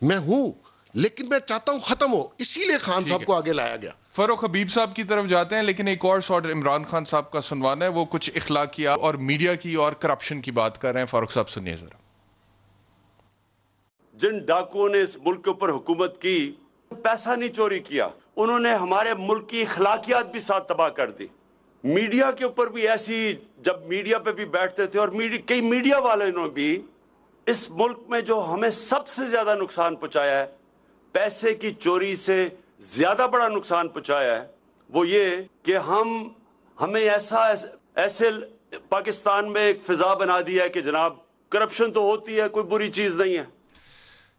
मैं हूं। लेकिन मैं चाहता हूं खत्म हो, इसीलिए खान साहब को आगे लाया गया। फरूख हबीब साहब की तरफ जाते हैं, लेकिन एक और शॉट इमरान खान साहब का सुनवाना है। वो कुछ इखलाकिया और मीडिया की और करप्शन की बात कर रहे हैं। फारूक साहब सुनिए जरा। जिन डाकुओं ने इस मुल्क के ऊपर हुकूमत की, पैसा नहीं चोरी किया, उन्होंने हमारे मुल्क की इखलाकियात भी साथ तबाह कर दी। मीडिया के ऊपर भी ऐसी, जब मीडिया पे भी बैठते थे और कई मीडिया वालों ने भी इस मुल्क में जो हमें सबसे ज्यादा नुकसान पहुंचाया है, पैसे की चोरी से ज्यादा बड़ा नुकसान पहुंचाया है, वो ये कि हमें ऐसे पाकिस्तान में एक फिजा बना दिया है कि जनाब करप्शन तो होती है, कोई बुरी चीज नहीं है।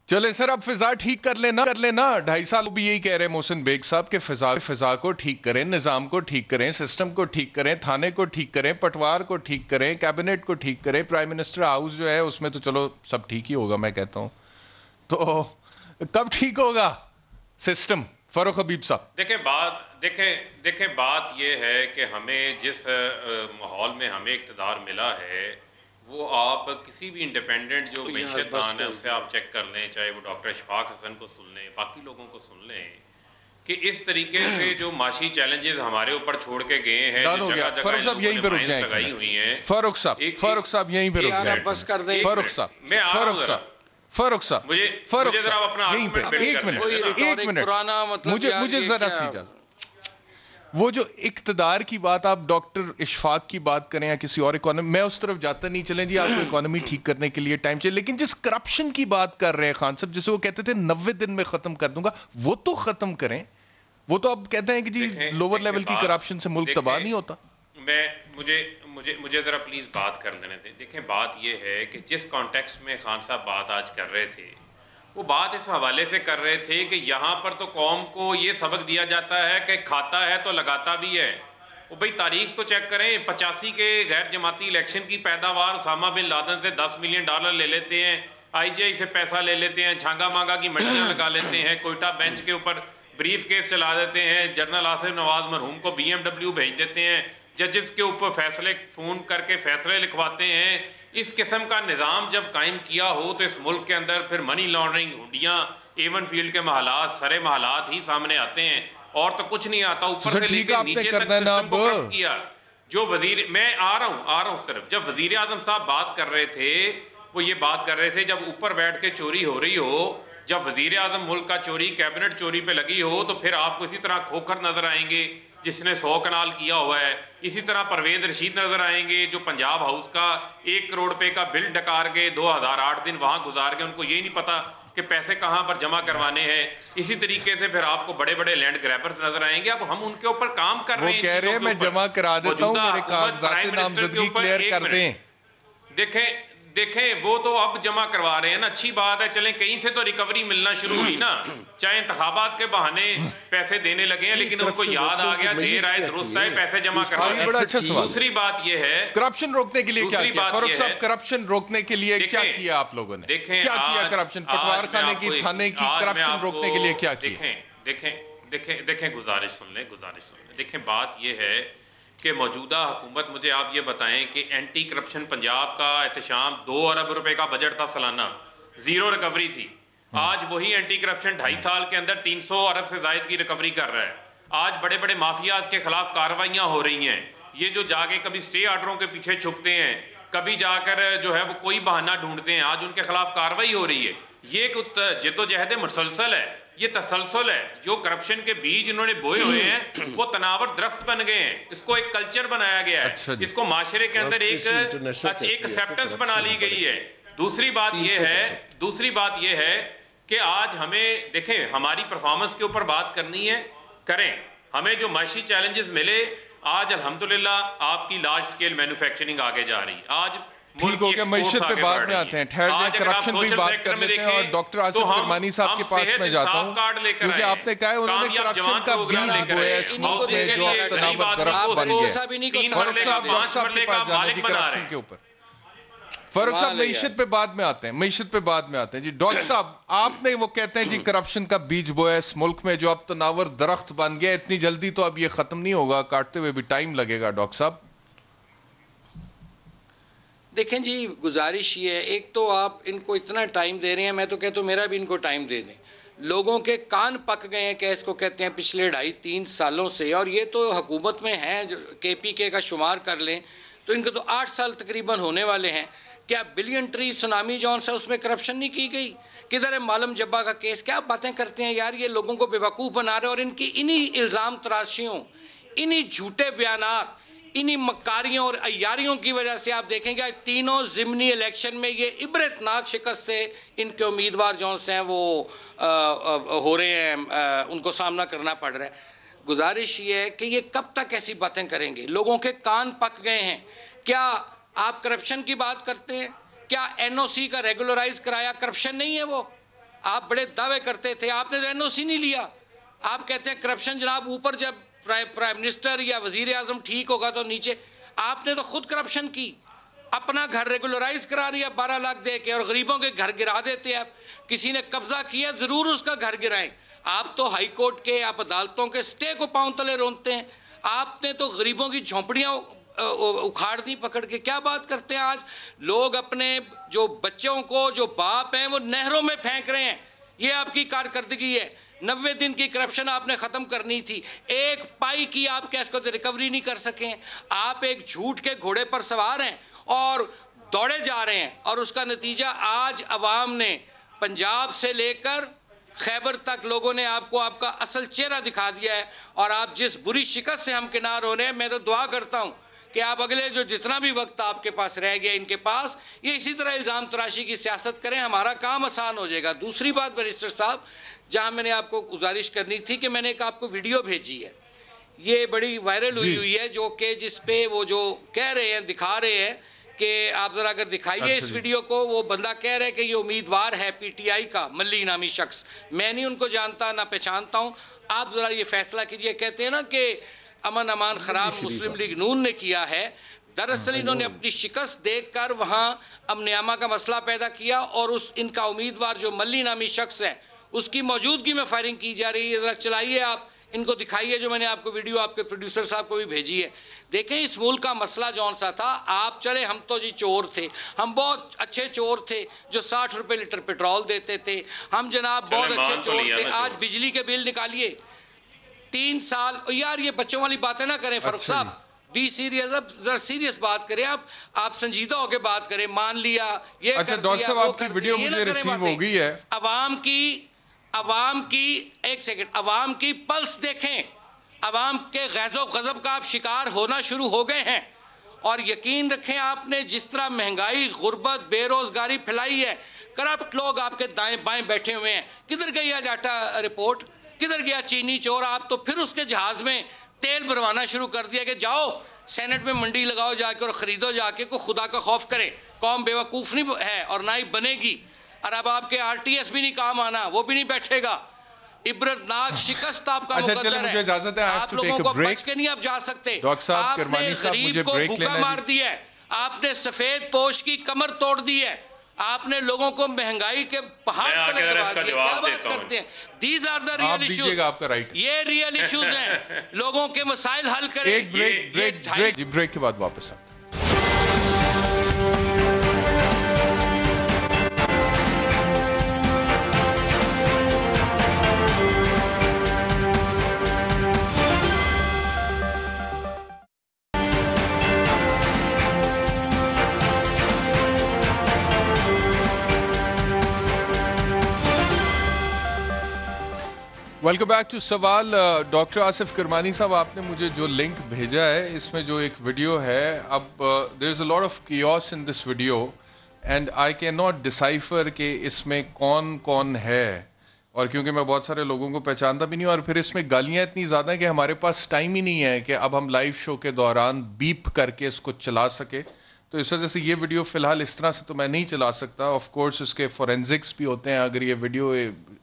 चले सर, अब फिजा ठीक कर लेना 2.5 साल भी यही कह रहे हैं मोहसिन बेग साहब के फिजा को ठीक करें, निजाम को ठीक करें, सिस्टम को ठीक करें, थाने को ठीक करें, पटवार को ठीक करें, कैबिनेट को ठीक करें, प्राइम मिनिस्टर हाउस जो है उसमें तो चलो सब ठीक ही होगा मैं कहता हूं, तो कब ठीक होगा सिस्टम? फारूक हबीब साहब देखें बात यह है कि हमें जिस माहौल में हमें इक़्तिदार मिला है, वो आप किसी भी इंडिपेंडेंट जो मैशदान है उससे आप चेक कर लें, चाहे वो डॉक्टर इशफाक हसन को सुन लें, बाकी लोगों को सुन लें, कि इस तरीके से जो माशी चैलेंजेस हमारे ऊपर छोड़ के गए हैं, फारूक साहब यहीं पे रुक जाएं, लगाई हुई हैं। फारूक साहब यहीं पे रुक जाएं, बस कर दें। फारूक साहब एक मिनट मुझे जरा सी इजाजत। वो जो इक्तदार की बात, आप डॉक्टर इशफाक की बात करें या किसी और इकोनॉमी, मैं उस तरफ जाता नहीं, चलें जी आपको इकोनॉमी ठीक करने के लिए टाइम चाहिए, लेकिन जिस करप्शन की बात कर रहे हैं खान साहब, जिसे वो कहते थे 90 दिन में खत्म कर दूंगा, वो तो खत्म करें। वो तो अब कहते हैं कि जी लोअर लेवल की करप्शन से मुल्क तबाह नहीं होता। मुझे जरा प्लीज बात कर लेने दें। देखें, बात यह है कि जिस कॉन्टेक्स्ट में खान साहब बात आज कर रहे थे, वो बात इस हवाले से कर रहे थे कि यहाँ पर तो कौम को ये सबक दिया जाता है कि खाता है तो लगाता भी है। वो भाई तारीख तो चेक करें, 85 के गैर जमाती इलेक्शन की पैदावार उसामा बिन लादेन से $10 मिलियन ले लेते हैं, IGI से पैसा ले लेते हैं, झांगा मांगा की मंडियाँ लगा लेते हैं, कोयटा बेंच के ऊपर ब्रीफ केस चला देते हैं, जनरल आसिफ नवाज मरहूम को BMW भेज देते हैं, जजेस के ऊपर फैसले फ़ोन करके फैसले लिखवाते हैं। इस किस्म का निज़ाम जब कायम किया हो तो इस मुल्क के अंदर फिर मनी लॉन्ड्रिंग, हुंडियाँ, एवन फील्ड के महलात, सारे महलात ही सामने आते हैं और तो कुछ नहीं आता। ऊपर से लेकर नीचे तक सिस्टम को करप्ट किया। जो वजीर, मैं आ रहा हूँ उस तरफ, जब वजीर आजम साहब बात कर रहे थे, वो ये बात कर रहे थे जब ऊपर बैठ के चोरी हो रही हो, जब वजीर आजम मुल्क का चोरी कैबिनेट चोरी पे लगी हो, तो फिर आपको इसी तरह खोखर नजर आएंगे जिसने 100 कनाल किया हुआ है। इसी तरह परवेज रशीद नजर आएंगे जो पंजाब हाउस का 1 करोड़ रुपए का बिल डकार गए, 2008 दिन वहां गुजार गए, उनको ये नहीं पता कि पैसे कहां पर जमा करवाने हैं। इसी तरीके से फिर आपको बड़े बड़े लैंड ग्रैबर्स नजर आएंगे। अब हम उनके ऊपर काम कर रहे हैं, कह रहे हैं मैं जमा करा देता हूं, मेरे कागजात नामजदगी क्लियर कर दें। देखें वो तो अब जमा करवा रहे हैं ना, अच्छी बात है, चलें कहीं से तो रिकवरी मिलना शुरू हुई ना, चाहे इंतखाबात के बहाने पैसे देने लगे हैं, लेकिन उनको याद आ गया, देर आए दुरुस्त आए, पैसे जमा करवाए। बड़ा अच्छा सवाल। दूसरी बात ये है करप्शन रोकने के लिए क्या किया फारूक साहब? करप्शन रोकने के लिए क्या किया आप लोगों ने? देखें क्या किया करप्शन, पटवार खाने की, थाने की, करप्शन रोकने के लिए क्या किया? देखें गुजारिश सुन लें। देखें बात ये है कि मौजूदा हुकूमत, मुझे आप ये बताएं कि एंटी करप्शन पंजाब का एहतशाम 2 अरब रुपए का बजट था सालाना, 0 रिकवरी थी। आज वही एंटी करप्शन 2.5 साल के अंदर 300 अरब से जायद की रिकवरी कर रहा है। आज बड़े बड़े माफियाज के खिलाफ कार्रवाइयाँ हो रही हैं। ये जो जाके कभी स्टे ऑर्डरों के पीछे छुपते हैं, कभी जाकर जो है वो कोई बहाना ढूंढते हैं, आज उनके खिलाफ कार्रवाई हो रही है। ये एक जद्दोजहद मुसलसल है, ये तसलसल है। जो करप्शन के बीज इन्होंने बोए हुए हैं वो तनावर दरख्त बन गए हैं, इसको एक कल्चर बनाया गया है, इसको माशरे के अंदर एक एक्सेप्टेंस बना ली गई है। दूसरी बात ये है कि आज हमें देखें, हमारी परफॉर्मेंस के ऊपर बात करनी है, करें। हमें जो माशी चैलेंजेस मिले, आज अल्हम्दुलिल्लाह आपकी लार्ज स्केल मैन्युफैक्चरिंग आगे जा रही। आज ठीक हो गया, मैशत पे बाद में आते हैं, ठहर जाए, करप्शन भी बात कर लेते हैं। और डॉक्टर आसिफ किरमानी साहब के पास मैं जाता हूं, क्योंकि आपने कहा है उन्होंने करप्शन का बीज बोया इस मुल्क में जो अब तनावत दरख्त बन गया। फारूक साहब डॉक्टर साहब के पास जाने जी करप्शन के ऊपर। फारूक साहब मैशत पे बाद में आते हैं, जी डॉक्टर साहब आपने वो कहते हैं जी करप्शन का बीज बोया इस मुल्क में जो अब तनावर दरख्त बन गया, इतनी जल्दी तो अब ये खत्म नहीं होगा, काटते हुए भी टाइम लगेगा। डॉक्टर साहब देखें जी, गुजारिश ये है, एक तो आप इनको इतना टाइम दे रहे हैं, मैं तो कहता हूँ मेरा भी इनको टाइम दे दें, लोगों के कान पक गए हैं, क्या इसको कहते हैं, पिछले 2.5-3 सालों से। और ये तो हुकूमत में हैं, KPK का शुमार कर लें तो इनके तो 8 साल तकरीबन होने वाले हैं। क्या बिलियन ट्री सुनामी जौन सा उसमें करप्शन नहीं की गई? किधर है मालम जब्बा का केस? क्या बातें करते हैं यार, ये लोगों को बेवकूफ़ बना रहे हैं। और इनकी इन्हीं इल्ज़ाम तराशियों, इन्हीं झूठे बयानात, इन्हीं मक्कारियों और अय्यारियों की वजह से आप देखेंगे आज तीनों ज़िमनी इलेक्शन में ये इबरतनाक शिकस्त से इनके उम्मीदवार जौन से हैं वो हो रहे हैं, उनको सामना करना पड़ रहा है। गुजारिश ये है कि ये कब तक ऐसी बातें करेंगे? लोगों के कान पक गए हैं। क्या आप करप्शन की बात करते हैं? क्या NOC का रेगुलराइज कराया करप्शन नहीं है? वो आप बड़े दावे करते थे, आपने तो NOC नहीं लिया। आप कहते हैं करप्शन जनाब ऊपर, जब प्राइम मिनिस्टर या वजीर आजम ठीक होगा तो नीचे। आपने तो खुद करप्शन की, अपना घर रेगुलराइज करा दिया 12 लाख दे के, और गरीबों के घर गिरा देते आप। किसी ने कब्जा किया ज़रूर उसका घर गिराएं। आप तो हाई कोर्ट के, आप अदालतों के स्टे को पांव तले रोनते हैं। आपने तो गरीबों की झोंपड़ियाँ उखाड़ दी पकड़ के। क्या बात करते हैं? आज लोग अपने जो बच्चों को, जो बाप हैं, वो नहरों में फेंक रहे हैं। ये आपकी कारकर्दगी है। 90 दिन की करप्शन आपने ख़त्म करनी थी, एक पाई की आप क्या इसको रिकवरी नहीं कर सकें। आप एक झूठ के घोड़े पर सवार हैं और दौड़े जा रहे हैं, और उसका नतीजा आज अवाम ने पंजाब से लेकर खैबर तक लोगों ने आपको आपका असल चेहरा दिखा दिया है। और आप जिस बुरी शिकस्त से हम किनार हो रहे हैं, मैं तो दुआ करता हूँ कि आप अगले जो जितना भी वक्त आपके पास रह गया इनके पास, ये इसी तरह इल्ज़ाम तराशी की सियासत करें, हमारा काम आसान हो जाएगा। दूसरी बात बैरिस्टर साहब, जहाँ मैंने आपको गुजारिश करनी थी कि मैंने एक आपको वीडियो भेजी है, ये बड़ी वायरल हुई है, जो कि जिस पे वो जो कह रहे हैं, दिखा रहे हैं कि आप ज़रा अगर दिखाइए इस वीडियो को। वो बंदा कह रहा है कि ये उम्मीदवार है PTI का, मल्ली नामी शख्स। मैं नहीं उनको जानता ना पहचानता हूँ, आप ज़रा ये फैसला कीजिए। कहते हैं ना कि अमन अमान ख़राब मुस्लिम लीग नून ने किया है। दरअसल इन्होंने अपनी शिकस्त देखकर वहाँ अमन-ए-आमा का मसला पैदा किया, और उस इनका उम्मीदवार जो मल्ली नामी शख्स है उसकी मौजूदगी में फायरिंग की जा रही है। ज़रा चलाइए, आप इनको दिखाइए, जो मैंने आपको वीडियो आपके प्रोड्यूसर साहब को भी भेजी है। देखें इस मुल्क का मसला जौन सा था, आप चले हम तो जी चोर थे, हम बहुत अच्छे चोर थे जो 60 रुपये लीटर पेट्रोल देते थे, हम जनाब बहुत अच्छे चोर थे। आज बिजली के बिल निकालिए 3 साल। यार ये बच्चों वाली बातें ना करें फारूक साहब, बी सीरियस। अब जरा सीरियस बात करें, आप संजीदा होकर बात करें। मान लिया ये अच्छा डॉक्टर साहब, आपकी वीडियो मुझे रिसीव हो गई है। अवाम की एक सेकंड, अवाम की पल्स देखें। अवाम के गैज़ो गज़ब का आप शिकार होना शुरू हो गए हैं। और यकीन रखें, आपने जिस तरह महंगाई, गुर्बत, बेरोजगारी फैलाई है, करप्ट लोग आपके दाएं बाएं बैठे हुए हैं। किधर गई आज आटा रिपोर्ट, किधर गया चीनी चोर? आप तो फिर उसके जहाज में तेल भरवाना शुरू कर दिया कि जाओ सेनेट में मंडी लगाओ जाके और ख़रीदो जाके, को खुदा का खौफ करे। कौम बेवकूफ़ नहीं है और ना ही बनेगी। और अब आपके RTS भी नहीं काम आना, वो भी नहीं बैठेगा। इबरतनाक शिकस्त आपका मुकद्दर है। मुझे इजाजत है, आप लोगों को बच के नहीं आप जा सकते। डॉक्टर साहब, किरमानी साहब, मुझे ब्रेक लेना है। मार दिया है आपने, सफेद पोश की कमर तोड़ दी है आपने, लोगों को महंगाई के पहाड़ पे लगा दिया। क्या बात करते हैं? These are the real issues। आपका राइट, ये रियल इश्यूज हैं। लोगों के मसाइल हल करें। एक ब्रेक के बाद वापस आते हैं। वेलकम बैक टू सवाल। डॉक्टर आसिफ किरमानी साहब, आपने मुझे जो लिंक भेजा है, इसमें जो एक वीडियो है, अब there is a lot of chaos in this video and I can not decipher कि इसमें कौन कौन है, और क्योंकि मैं बहुत सारे लोगों को पहचानता भी नहीं, और फिर इसमें गालियाँ इतनी ज़्यादा हैं कि हमारे पास टाइम ही नहीं है कि अब हम लाइव शो के दौरान बीप करके इसको चला सके। तो इस वजह से ये वीडियो फ़िलहाल इस तरह से तो मैं नहीं चला सकता। ऑफ कोर्स इसके फोरेंसिक्स भी होते हैं। अगर ये video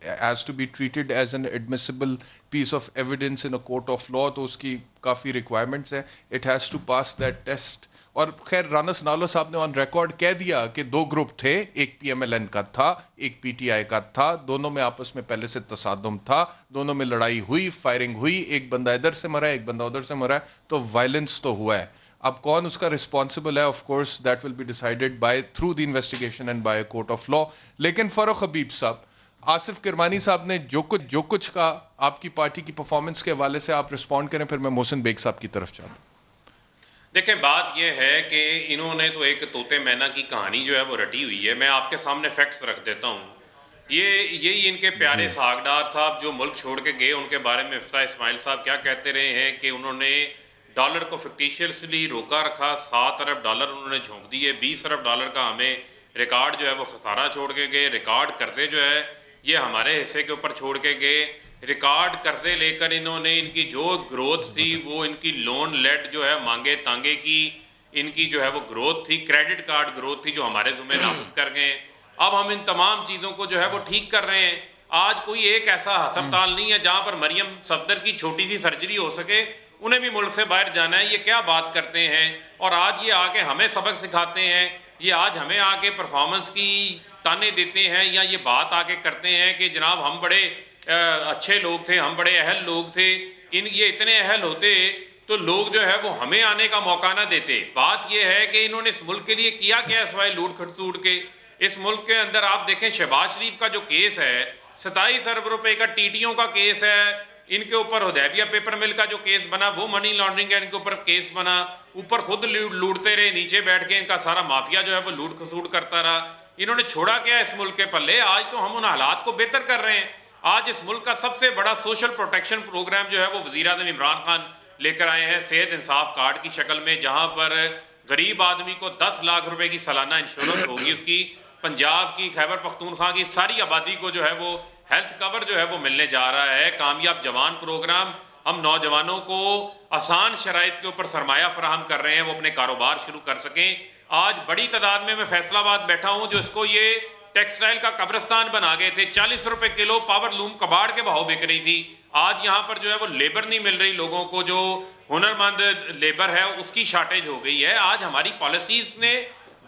has to be treated as an admissible piece of evidence in a court of law, तो उसकी काफ़ी रिक्वायरमेंट्स हैं। It has to pass that test. और खैर राना सनाउल्लाह साहब ने ऑन रिकॉर्ड कह दिया कि 2 ग्रुप थे, एक PMLN का था, एक PTI का था, दोनों में आपस में पहले से तसादुम था, दोनों में लड़ाई हुई, फायरिंग हुई, एक बंदा इधर से मरा है, एक बंदा उधर से मरा है, तो वायलेंस तो हुआ है। अब कौन उसका रिस्पॉन्सिबल है, of course that will be decided by through the investigation and by a court of law. लेकिन फरूख हबीब साहब, आसिफ किरमानी साहब ने जो कुछ कहा आपकी पार्टी की परफॉर्मेंस के हवाले से आप रिस्पॉन्ड करें, फिर मैं मोहसिन बेग साहब की तरफ जाऊँ। देखें, बात यह है कि इन्होंने तो एक तोते मैना की कहानी जो है वो रटी हुई है। मैं आपके सामने फैक्ट्स रख देता हूँ। यही इनके प्यारे सागडार साहब जो मुल्क छोड़ के गए, उनके बारे में इफ्ता इस्माइल साहब क्या कहते रहे हैं कि उन्होंने डॉलर को फिक्टिशियसली रोका रखा, 7 अरब डॉलर उन्होंने झोंक दिए, 20 अरब डॉलर का हमें रिकॉर्ड जो है वो खसारा छोड़ के गए, रिकॉर्ड कर्जे जो है ये हमारे हिस्से के ऊपर छोड़ के गए, रिकॉर्ड कर्जे लेकर इन्होंने इनकी जो ग्रोथ थी वो इनकी लोन लेट जो है मांगे तांगे की इनकी जो है वो ग्रोथ थी, क्रेडिट कार्ड ग्रोथ थी जो हमारे ज़ुम्मे नाफिज कर गए। अब हम इन तमाम चीज़ों को जो है वो ठीक कर रहे हैं। आज कोई एक ऐसा अस्पताल नहीं है जहाँ पर मरियम सफदर की छोटी सी सर्जरी हो सके, उन्हें भी मुल्क से बाहर जाना है। ये क्या बात करते हैं, और आज ये आके हमें सबक सिखाते हैं, ये आज हमें आके परफॉर्मेंस की ताने देते हैं, या ये बात आके करते हैं कि जनाब हम बड़े अच्छे लोग थे, हम बड़े अहल लोग थे। ये इतने अहल होते तो लोग जो है वो हमें आने का मौका ना देते। बात ये है कि इन्होंने इस मुल्क के लिए किया क्या सिवाय लूट खटसूट के। इस मुल्क के अंदर आप देखें, शहबाज शरीफ का जो केस है, 27 अरब रुपए का टीटीओ का केस है, इनके ऊपर हुदैबिया पेपर मिल का जो केस बना वो मनी लॉन्ड्रिंग का इनके ऊपर केस बना, ऊपर खुद लूटते रहे, नीचे बैठ के इनका सारा माफिया जो है वो लूट खसूट करता रहा। इन्होंने छोड़ा क्या इस मुल्क के पल्ले। आज तो हम उन हालात को बेहतर कर रहे हैं। आज इस मुल्क का सबसे बड़ा सोशल प्रोटेक्शन प्रोग्राम जो है वो वज़ीर आज़म इमरान खान लेकर आए हैं, सेहत इंसाफ कार्ड की शक्ल में, जहां पर गरीब आदमी को 10 लाख रुपए की सालाना इंश्योरेंस होगी उसकी। पंजाब की, खैबर पख्तूनख्वा की सारी आबादी को जो है वो हेल्थ कवर जो है वो मिलने जा रहा है। कामयाब जवान प्रोग्राम, हम नौजवानों को आसान शराइत के ऊपर सरमाया फराहम कर रहे हैं, वो अपने कारोबार शुरू कर सकें। आज बड़ी तादाद में मैं फैसलाबाद बैठा हूँ, जो इसको ये टेक्सटाइल का कब्रिस्तान बना गए थे। 40 रुपए किलो पावर लूम कबाड़ के भाव बिक रही थी। आज यहाँ पर जो है वो लेबर नहीं मिल रही लोगों को, जो हुनरमंद लेबर है उसकी शार्टेज हो गई है। आज हमारी पॉलिसीज ने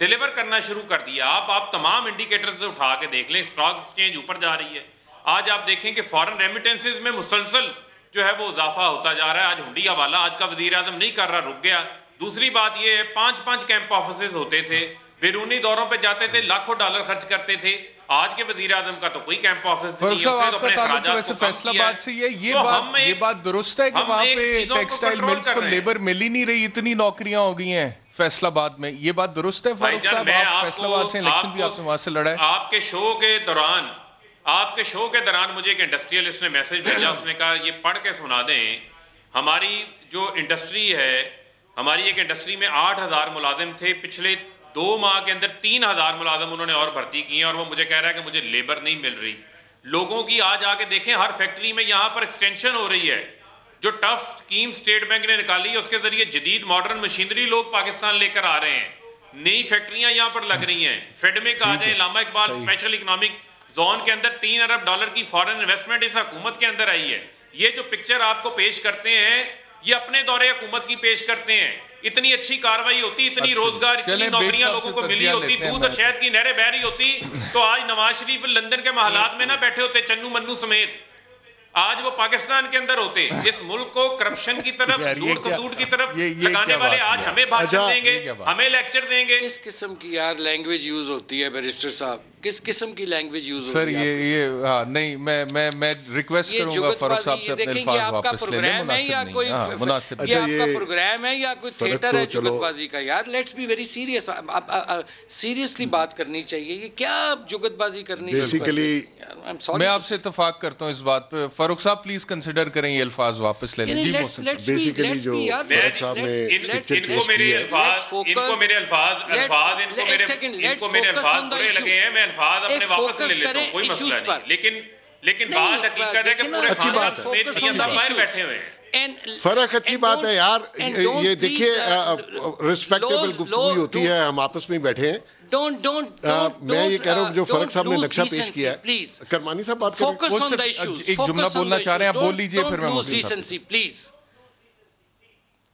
डिलीवर करना शुरू कर दिया। आप तमाम इंडिकेटर से उठा के देख लें, स्टॉक एक्सचेंज ऊपर जा रही है। आज आप देखें कि फॉरेन रेमिटेंसेज में मुसलसल जो है वो इजाफा होता जा रहा है। आज हुंडी हवाला आज का वजीर आजम नहीं कर रहा, रुक गया। दूसरी बात ये है, 5-5 कैंप ऑफिस होते थे, बैरूनी दौरों पे जाते थे, लाखों डॉलर खर्च करते थे। आज के वजीर आजम का तो कोई कैंप ऑफिस नहीं है। आपका ताल्लुक तो वैसे फैसलाबाद से ये बात दुरुस्त है कि वहाँ पे टेक्सटाइल मिल्स को लेबर मिल ही नहीं रही, इतनी नौकरियां हो गई हैं फैसलाबाद में। ये बात दुरुस्त है फारूक साहब? आप फैसलाबाद से इलेक्शन भी आपने वहां से लड़ा है। आपके शो के दौरान मुझे एक इंडस्ट्रियलिस्ट ने मैसेज भेजा, उसने कहा ये पढ़ के सुना दें। हमारी जो इंडस्ट्री है, हमारी एक इंडस्ट्री में 8,000 मुलाजिम थे, पिछले 2 माह के अंदर 3,000 मुलाजिम उन्होंने और भर्ती किए, और वो मुझे कह रहा है कि मुझे लेबर नहीं मिल रही। लोगों की आज आके देखें, हर फैक्ट्री में यहाँ पर एक्सटेंशन हो रही है। जो टफ स्कीम स्टेट बैंक ने निकाली है उसके जरिए जदीद मॉडर्न मशीनरी लोग पाकिस्तान लेकर आ रहे हैं। नई फैक्ट्रियां यहाँ पर लग रही हैं। फेडमिक आ जाए, इलामा इकबाल स्पेशल इकोनॉमिक जोन के अंदर 3 अरब डॉलर की फॉरेन इन्वेस्टमेंट इस हुकूमत के अंदर आई है। ये जो पिक्चर आपको पेश करते हैं, ये अपने दौरे हुकूमत की पेश करते हैं। इतनी अच्छी कार्रवाई होती, इतनी रोजगार, इतनी नौकरियां लोगों को मिली होती, दूध और शहद की नहरें बह रही होती, तो आज नवाज शरीफ लंदन के महलात में ना बैठे होते, चन्नू मन्नू समेत। आज वो पाकिस्तान के अंदर होते। इस मुल्क को करप्शन की तरफ, लूट खसूट की तरफ लगाने वाले आज हमें भाषण देंगे, हमें लेक्चर देंगे। किस किस्म की यार लैंग्वेज यूज होती है बैरिस्टर साहब? किस किस्म की लैंग्वेज यूज सर? होती है? ये नहीं, मैं रिक्वेस्ट करूंगा फारूक साहब से अपने अल्फाज वापस ले लें। मुनासिब ये आपका प्रोग्राम है या कोई थिएटर है जुगतबाजी का? यार let's be very serious, seriously बात करनी चाहिए। ये क्या जुगतबाजी करनी है? बेसिकली मैं आपसे इत्तेफाक करता हूं इस बात पे। फारूक साहब प्लीज कंसिडर करें ये अल्फाज वापस ले लें। बेसिकली जो फारूक साहब ने इनको मेरे अल्फाज बुरे लगे हैं, मैं अल्फाज अपने वापस ले लेता हूं, कोई मसला नहीं। लेकिन बात हकीकत है कि पूरे खानदान समेत मियां साहब बाहर बैठे हुए हैं। फर्क अच्छी बात है यार। ये देखिए, रिस्पेक्टेबल गुफ्तगू होती है, हम आपस में बैठे हैं। मैं ये कह रहा हूँ, जो फर्क साहब ने नक्शा पेश किया है, करमानी साहब बात करें। एक जुमला बोलना चाह रहे हैं, आप बोल लीजिए, फिर मैं प्लीज।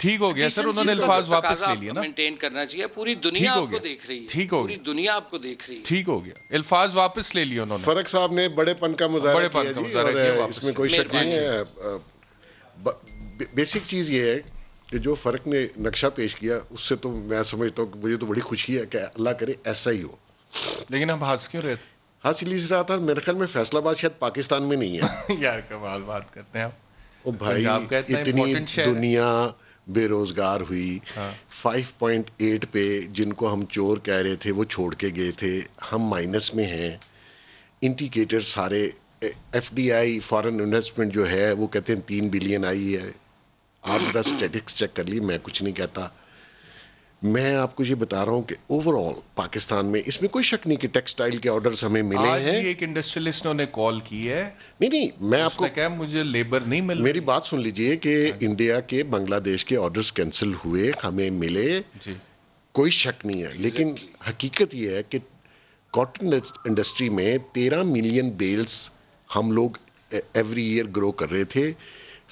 ठीक हो गया सर, उन्होंने अल्फाज वापस ले लिया ना। मेंटेन करना चाहिए, पूरी दुनिया आपको देख रही है। ठीक हो गया, पूरी दुनिया आपको देख रही है। ठीक हो गया, अल्फाज वापस ले लिए उन्होंने। फर्क साहब ने बड़ेपन का मुजाहरा किया, इसमें कोई शक नहीं है। बेसिक चीज़ ये है कि जो फ़र्क ने नक्शा पेश किया, उससे तो मैं समझता हूँ कि मुझे तो बड़ी खुशी है कि अल्लाह करे ऐसा ही हो। लेकिन हम हंस क्यों रहे थे? हासिल इस रहा था, मेरे ख्याल में फैसलाबाद शायद पाकिस्तान में नहीं है। यार कमाल बात करते हैं आप। ओ भाई, पंजाब का इतना इतनी important शहर है। दुनिया बेरोजगार हुई। 5.8 पे जिनको हम चोर कह रहे थे वो छोड़ के गए थे, हम माइनस में हैं। इंडिकेटर सारे FDI फॉरेन इन्वेस्टमेंट जो है वो कहते हैं 3 बिलियन आई है। आप जरा स्टैटिस्टिक्स चेक कर ली, मैं कुछ नहीं कहता। मैं आपको ये बता रहा हूँ कि ओवरऑल पाकिस्तान में इसमें कोई शक नहीं कि टेक्सटाइल के ऑर्डर्स हमें मिले आज हैं। ही एक इंडस्ट्रियलिस्ट ने कॉल की है, नहीं, मैं आपको उसने कहा मुझे लेबर नहीं मिल मेरी बात सुन लीजिए कि इंडिया के बांग्लादेश के ऑर्डर्स कैंसिल हुए, हमें मिले, जी। कोई शक नहीं है। लेकिन हकीकत ये है कि कॉटन इंडस्ट्री में 13 मिलियन बेल्स हम लोग एवरी ईयर ग्रो कर रहे थे।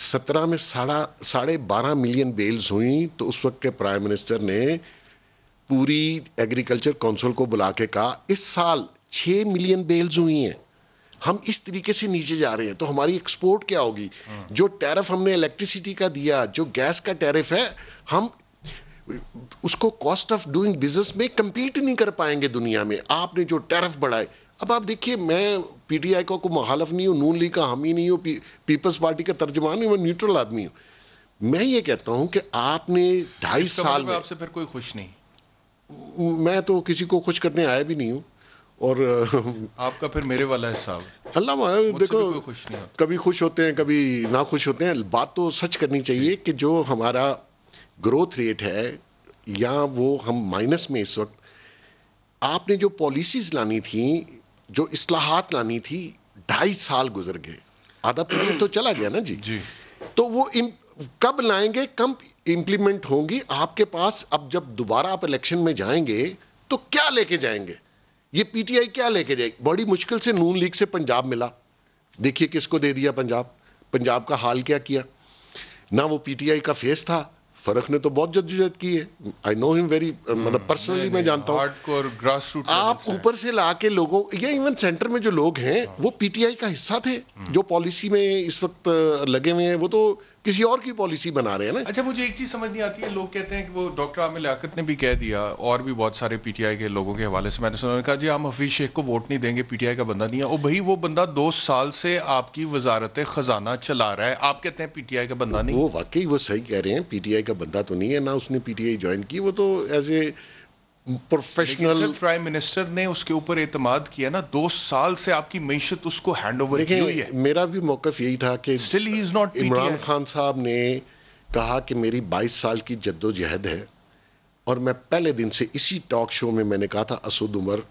17 में 12.5 मिलियन बेल्स हुई तो उस वक्त के प्राइम मिनिस्टर ने पूरी एग्रीकल्चर काउंसिल को बुला के कहा इस साल 6 मिलियन बेल्स हुई हैं। हम इस तरीके से नीचे जा रहे हैं तो हमारी एक्सपोर्ट क्या होगी? जो टैरिफ हमने इलेक्ट्रिसिटी का दिया, जो गैस का टैरिफ है, हम उसको कॉस्ट ऑफ डूइंग बिजनेस में कंपीट नहीं कर पाएंगे दुनिया में। आपने जो टैरिफ बढ़ाए, अब आप देखिए, मैं PTI का कोई मुखालफ नहीं हूँ, नून लीग का हामी नहीं हूँ, पीपल्स पार्टी का तर्जमान नहीं, मैं न्यूट्रल आदमी हूँ। मैं ये कहता हूँ कि आपने 2.5 साल में, आपसे फिर कोई खुश नहीं? मैं तो किसी को खुश करने आया भी नहीं हूँ। और आपका फिर मेरे वाला हिसाब, अल्लाह देखो, कोई खुश नहीं होता। कभी खुश होते हैं, कभी ना खुश होते हैं। बात तो सच करनी चाहिए कि जो हमारा ग्रोथ रेट है या वो हम माइनस में इस वक्त, आपने जो पॉलिसीज लानी थी, जो इस्लाहात लानी थी, 2.5 साल गुजर गए, आधा पीरियड तो चला गया ना जी। तो वो कब लाएंगे, कब इंप्लीमेंट होंगी आपके पास? अब जब दोबारा आप इलेक्शन में जाएंगे तो क्या लेके जाएंगे? ये PTI क्या लेके जाएगी? बड़ी मुश्किल से नून लीग से पंजाब मिला, देखिए किसको दे दिया पंजाब का हाल क्या किया। ना वो PTI का फेस था, फर्क ने तो बहुत जद्दोजहद की है। आई नो हिम वेरी, मतलब पर्सनली मैं जानता हूँ। हार्डकोर ग्रासरूट आप ऊपर से ला के लोगों, या इवन सेंटर में जो लोग हैं वो PTI का हिस्सा थे। जो पॉलिसी में इस वक्त लगे हुए हैं वो तो किसी और की पॉलिसी बना रहे हैं ना। अच्छा, मुझे एक चीज समझ नहीं आती है, लोग कहते हैं कि वो डॉक्टर आमिर लियाकत ने भी कह दिया और भी बहुत सारे PTI के लोगों के हवाले से मैंने सुना, कहा जी हम हफीज शेख को वोट नहीं देंगे, PTI का बंदा नहीं है। ओ भाई, वो बंदा 2 साल से आपकी वजारत खजाना चला रहा है, आप कहते हैं PTI का बंदा नहीं? वो वाकई वो सही कह रहे हैं, PTI का बंदा तो नहीं है, ना उसने PTI ज्वाइन की, वो तो as a professional. Prime minister ने उसके ऊपर एतमाद किया ना, 2 साल से आपकी मैशत उसको हैंड ओवर की हुई है। मेरा भी मौकफ यही था कि still he is not. Imran Khan साहब ने कहा कि मेरी 22 साल की जद्दोजहद है, और मैं पहले दिन से इसी टॉक शो में मैंने कहा था असद उमर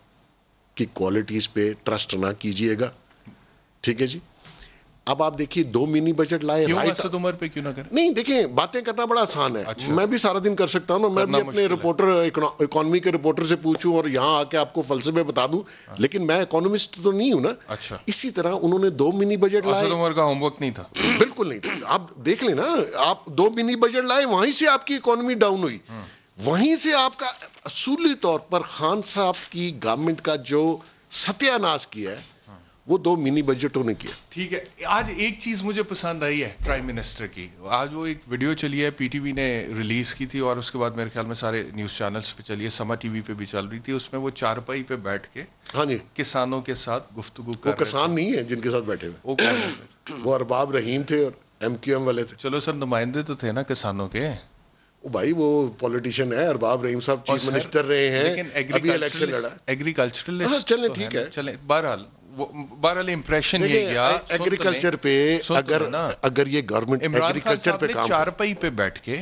की क्वालिटीज पे ट्रस्ट ना कीजिएगा, ठीक है जी। अब आप देखिए 2 मिनी बजट लाए, क्यों असद उमर पे क्यों ना करें? नहीं, देखिए बातें करना बड़ा आसान है। अच्छा। मैं भी सारा दिन कर सकता हूँ ना, मैं भी अपने रिपोर्टर, इकोनॉमी के रिपोर्टर से पूछूं और यहाँ आके आपको फलसफे बता दूं, लेकिन मैं इकोनॉमिस्ट तो नहीं हूं ना। अच्छा। इसी तरह उन्होंने 2 मिनी बजट लाए। असद उमर का होमवर्क नहीं था? बिल्कुल नहीं था। आप देख लेना, आप 2 मिनी बजट लाए, वहीं से आपकी इकोनॉमी डाउन हुई, वहीं से आपका असूली तौर पर खान साहब की गवर्नमेंट का जो सत्यानाश किया है वो 2 मिनी बजटों ने किया। ठीक है। आज एक चीज मुझे पसंद आई है प्राइम मिनिस्टर की, आज वो एक वीडियो चली है, PTV ने रिलीज की थी और उसके बाद मेरे ख्याल में सारे न्यूज चैनल्स पे चली है, समा TV पे भी चल रही थी। उसमें वो चारपाई पे बैठ के हाँ जी किसानों के साथ गुफ्तगू कर रहे थे। वो किसान नहीं है जिनके साथ बैठे हुए, वो अरबाब रहीम थे और MQM वाले थे। चलो सर, नुमाइंदे तो थे ना किसानों के। भाई वो पॉलिटिशियन है, अरबाब रहीम साहब चीफ मिनिस्टर रहे हैं, अभी इलेक्शन लड़ा। एग्रीकल्चरलिस्ट चले ठीक है, चले। बहरहाल इंप्रेशन ये गया एग्रीकल्चर पे, अगर ये गवर्नमेंट एग्रीकल्चर पे काम, चारपाई पे बैठ के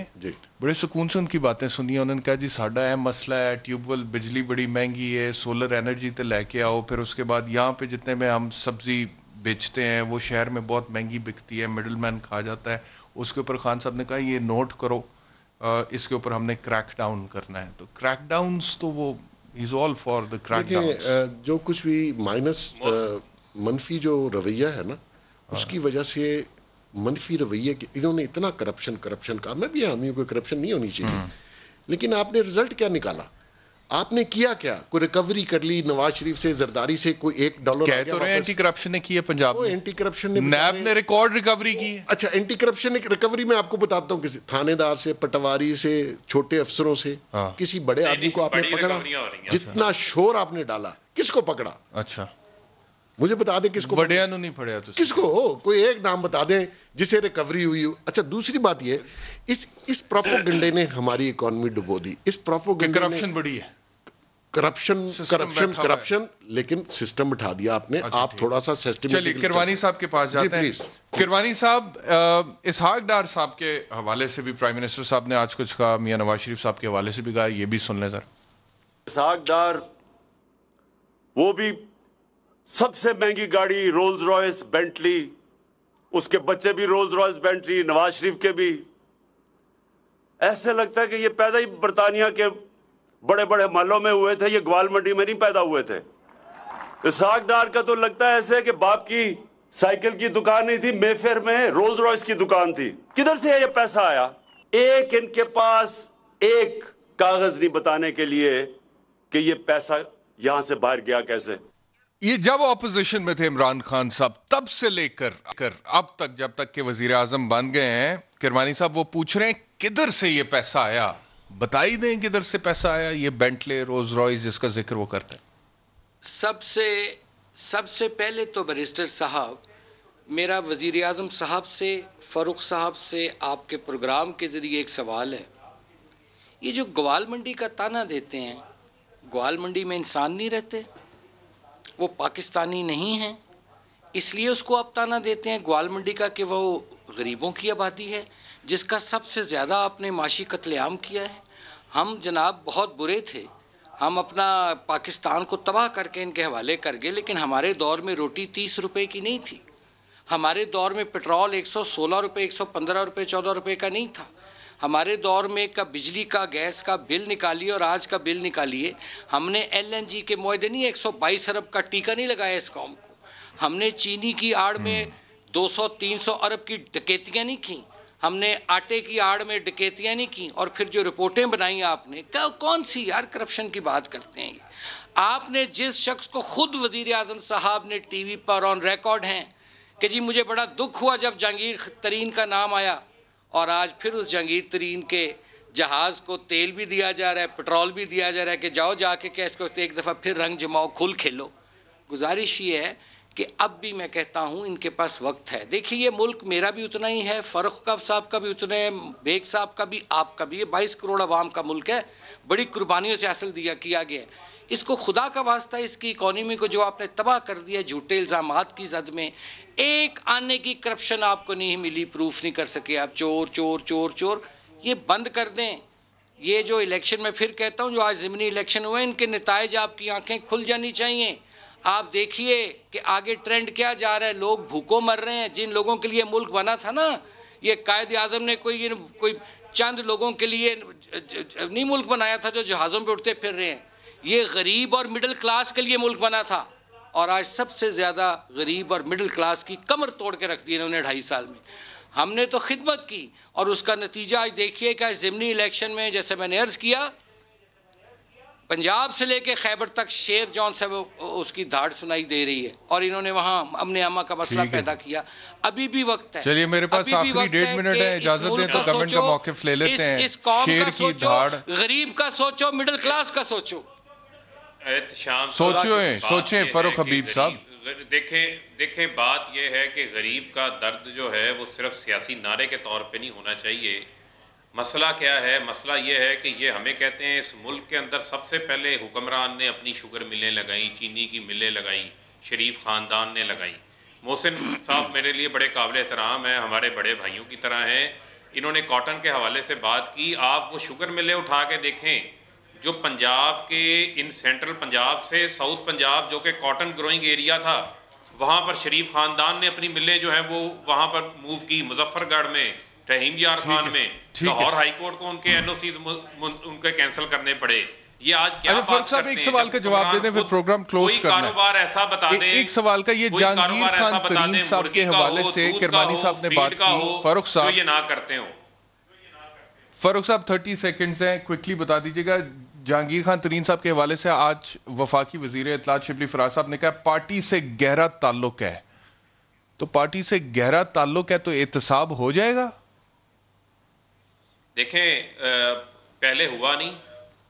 बड़े सुकून से उनकी बातें सुनी। उन्होंने कहा जी साडा है मसला है, ट्यूबवेल बिजली बड़ी महंगी है, सोलर एनर्जी तो लेके आओ, फिर उसके बाद यहाँ पे जितने में हम सब्जी बेचते हैं वो शहर में बहुत महंगी बिकती है, मिडल मैन खा जाता है। उसके ऊपर खान साहब ने कहा ये नोट करो, इसके ऊपर हमने क्रैक डाउन करना है। तो क्रैक डाउन्स तो वो He's all for the crackdowns. जो कुछ भी माइनस मनफी जो रवैया है ना, उसकी वजह से मनफी रवैये की, इन्होंने इतना करप्शन कहा। मैं भी हामी हूँ, कोई करप्शन नहीं होनी चाहिए, लेकिन आपने रिजल्ट क्या निकाला? आपने किया क्या? कोई रिकवरी कर ली नवाज शरीफ से, जरदारी से कोई $1 कह तो रहे एंटी करप्शन ने की है पंजाब में। एंटी करप्शन ने, नैब ने रिकॉर्ड रिकवरी की है। अच्छा, एंटी करप्शन रिकवरी में आपको बताता हूँ, किसी थानेदार से, पटवारी से, छोटे अफसरों से, किसी बड़े आदमी को आपने पकड़ा? जितना शोर आपने डाला, किसको पकड़ा? अच्छा, मुझे बता दे किसको, वडिया नु नहीं पड़े तो किसको हो, कोई एक नाम बता दें जिसे रिकवरी हुई हो। अच्छा, दूसरी बात ये, इस प्रोपोगंडे ने हमारी इकोनॉमी डुबो दी। इस प्रोपोगंडे करप्शन बड़ी है, करप्शन, लेकिन सिस्टम बिठा दिया आपने। आप थोड़ा सा सिस्टम। चलिए किरवानी साहब के पास जाते हैं। किरवानी साहब, इसहाक डार साहब के हवाले से भी प्राइम मिनिस्टर साहब ने आज कुछ कहा, मियां नवाज शरीफ साहब के हवाले से भी कहा, ये भी सुन लें सर। इसहाक डार, वो भी सबसे महंगी गाड़ी रोल्स रॉयस बेंटली, उसके बच्चे भी Rolls Royce Bentley, Nawaz Sharif के भी। ऐसे लगता है कि ये पैदा ही बरतानिया के बड़े बड़े महलों में हुए थे, ये ग्वाल मंडी में नहीं पैदा हुए थे। इसहाक डार का तो लगता है ऐसे कि बाप की साइकिल की दुकान नहीं थी, मेफेयर में रोल्स रॉयस की दुकान थी। किधर से ये पैसा आया? एक इनके पास एक कागज नहीं बताने के लिए कि ये पैसा यहां से बाहर गया कैसे। ये जब ऑपोजिशन में थे इमरान खान साहब, तब से लेकर अब तक, जब तक के वजीर आजम बन गए हैं, किरवानी साहब वो पूछ रहे हैं किधर से ये पैसा आया, बताई दें किधर से पैसा आया, ये बेंटले रोल्स रॉयस जिसका जिक्र वो करते हैं। सबसे पहले तो बैरिस्टर साहब, मेरा वजीर आजम साहब से, फ़ारूक साहब से आपके प्रोग्राम के ज़रिए एक सवाल है। ये जो ग्वाल मंडी का ताना देते हैं, ग्वाल मंडी में इंसान नहीं रहते, वो पाकिस्तानी नहीं हैं, इसलिए उसको आप ताना देते हैं ग्वाल मंडी का कि वो गरीबों की आबादी है, जिसका सबसे ज़्यादा आपने माशी कत्लेआम किया है। हम जनाब बहुत बुरे थे, हम अपना पाकिस्तान को तबाह करके इनके हवाले कर गए, लेकिन हमारे दौर में रोटी 30 रुपए की नहीं थी, हमारे दौर में पेट्रोल 116 रुपये, 115 रुपये, 14 रुपये का नहीं था, हमारे दौर में का बिजली का, गैस का बिल निकालिए और आज का बिल निकालिए। हमने LNG के मुआहदे नहीं, 122 अरब का टीका नहीं लगाया इस कौम को। हमने चीनी की आड़ में 200-300 अरब की डकैतियाँ नहीं की, हमने आटे की आड़ में डकैतियाँ नहीं की। और फिर जो रिपोर्टें बनाई आपने, कौन सी यार करप्शन की बात करते हैं ये? आपने जिस शख्स को खुद वज़ीर आज़म साहब ने TV पर ऑन रिकॉर्ड हैं कि जी मुझे बड़ा दुख हुआ जब जहांगीर तरीन का नाम आया, और आज फिर उस जहांगीर तरीन के जहाज़ को तेल भी दिया जा रहा है, पेट्रोल भी दिया जा रहा है कि जाओ जाके क्या इसको एक दफ़ा फिर रंग जमाओ, खुल खेलो। गुजारिश ये है कि अब भी मैं कहता हूँ इनके पास वक्त है। देखिए ये मुल्क मेरा भी उतना ही है, फ़ारूक साहब का भी उतना है, बेग साहब का भी, आपका भी। ये 22 करोड़ आवाम का मुल्क है, बड़ी कुर्बानियों से हासिल किया गया है। इसको खुदा का वास्ता, इसकी इकॉनमी को जो आपने तबाह कर दिया झूठे इल्ज़ामात की जद में, एक आने की करप्शन आपको नहीं मिली, प्रूफ नहीं कर सके आप। चोर चोर चोर चोर, ये बंद कर दें। ये जो इलेक्शन में फिर कहता हूँ, जो आज ज़िमनी इलेक्शन हुए, इनके नताइज आपकी आंखें खुल जानी चाहिए। आप देखिए कि आगे ट्रेंड क्या जा रहा है, लोग भूखों मर रहे हैं। जिन लोगों के लिए मुल्क बना था ना, ये कायद आज़म ने कोई चंद लोगों के लिए नहीं मुल्क बनाया था जो जहाज़ों पर उठते फिर रहे हैं। ये गरीब और मिडिल क्लास के लिए मुल्क बना था, और आज सबसे ज़्यादा गरीब और मिडिल क्लास की कमर तोड़ के रख दी इन्होंने 2.5 साल में। हमने तो खिदमत की, और उसका नतीजा आज देखिए कि ज़िमनी इलेक्शन में, जैसे मैंने अर्ज़ किया, पंजाब से लेके खैबर तक शेर जौन से उसकी धाड़ सुनाई दे रही है, और इन्होंने वहाँ अमने अमा का मसला पैदा किया। अभी भी वक्त है। चलिए मेरे पास आखिरी 1.5 मिनट है, इजाजत दें तो गवर्नमेंट का मौक़िफ़ ले लेते हैं। इस कौम शेर का की सोचो, धाड़, गरीब का सोचो, मिडिल क्लास का सोचो। सोचें फ़ारूक हबीब साहब। देखें बात यह है कि गरीब का दर्द जो है वो सिर्फ सियासी नारे के तौर पे नहीं होना चाहिए। मसला क्या है? मसला ये है कि ये हमें कहते हैं इस मुल्क के अंदर सबसे पहले हुक्मरान ने अपनी शुगर मिलें लगाई, चीनी की मिलें लगाई, शरीफ ख़ानदान ने लगाई। मोहसिन साहब मेरे लिए बड़े काबिल एहतराम है, हमारे बड़े भाइयों की तरह हैं। इन्होंने कॉटन के हवाले से बात की। आप वो शुगर मिलें उठा के देखें जो पंजाब के, इन सेंट्रल पंजाब से साउथ पंजाब जो कि कॉटन ग्रोइंग एरिया था, वहाँ पर शरीफ ख़ानदान ने अपनी मिलें जो हैं वो वहाँ पर मूव की। मुजफ्फरगढ़ में, रहीम यार खान में, लाहौर हाई कोर्ट को उनके NOCs उनके कैंसिल करने पड़े। ये आज क्या बात फ़ारूक साहब एक सवाल का जवाब दे दें, फिर प्रोग्राम क्लोज करना है। कारोबार ऐसा बता दें, एक सवाल का, ये जहांगीर खान तरीन साहब के हवाले से किरमानी साहब ने बात की। फ़ारूक साहब ये ना करते हो। फ़ारूक साहब 30 सेकंड्स हैं, क्विकली बता दीजिएगा। जहांगीर खान तरीन साहब के हवाले से आज वफाकी वज़ीर इत्तलात शिबली फराज साहब ने कहा पार्टी से गहरा ताल्लुक है, तो पार्टी से गहरा ताल्लुक है तो एहतसाब हो जाएगा। देखें पहले हुआ नहीं,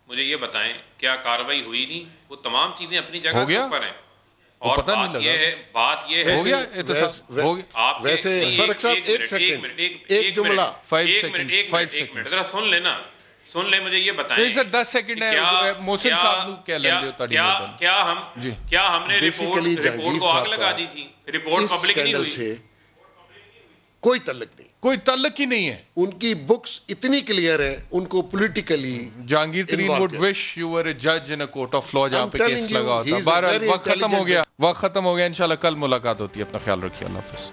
मुझे ये बताएं क्या कार्रवाई हुई नहीं? वो तमाम चीज़ें अपनी जगह के ऊपर हैं। और पता नहीं लगा। बात ये है हो गया हो गया। आप वैसे फर्क साहब एक सेकंड एक जुमला 5 सेकंड जरा सुन लेना, सुन ले, मुझे ये बताएं सर 10 सेकंड है मोहसिन साहब नु क्या लेंगे क्या हमने रिपोर्ट को आग लगा दी थी? रिपोर्ट पब्लिक नहीं हुई, कोई तल्लुक नहीं, कोई तल्लुक ही नहीं है। उनकी बुक्स इतनी क्लियर है, उनको पॉलिटिकली जहांगीर तरीन वुड विश यू वर अ जज इन अ कोर्ट ऑफ लॉ जहां पे केस लगा होता। बहरहाल वक्त खत्म हो गया इंशाल्लाह कल मुलाकात होती है। अपना ख्याल रखिए, अल्लाह हाफिज़।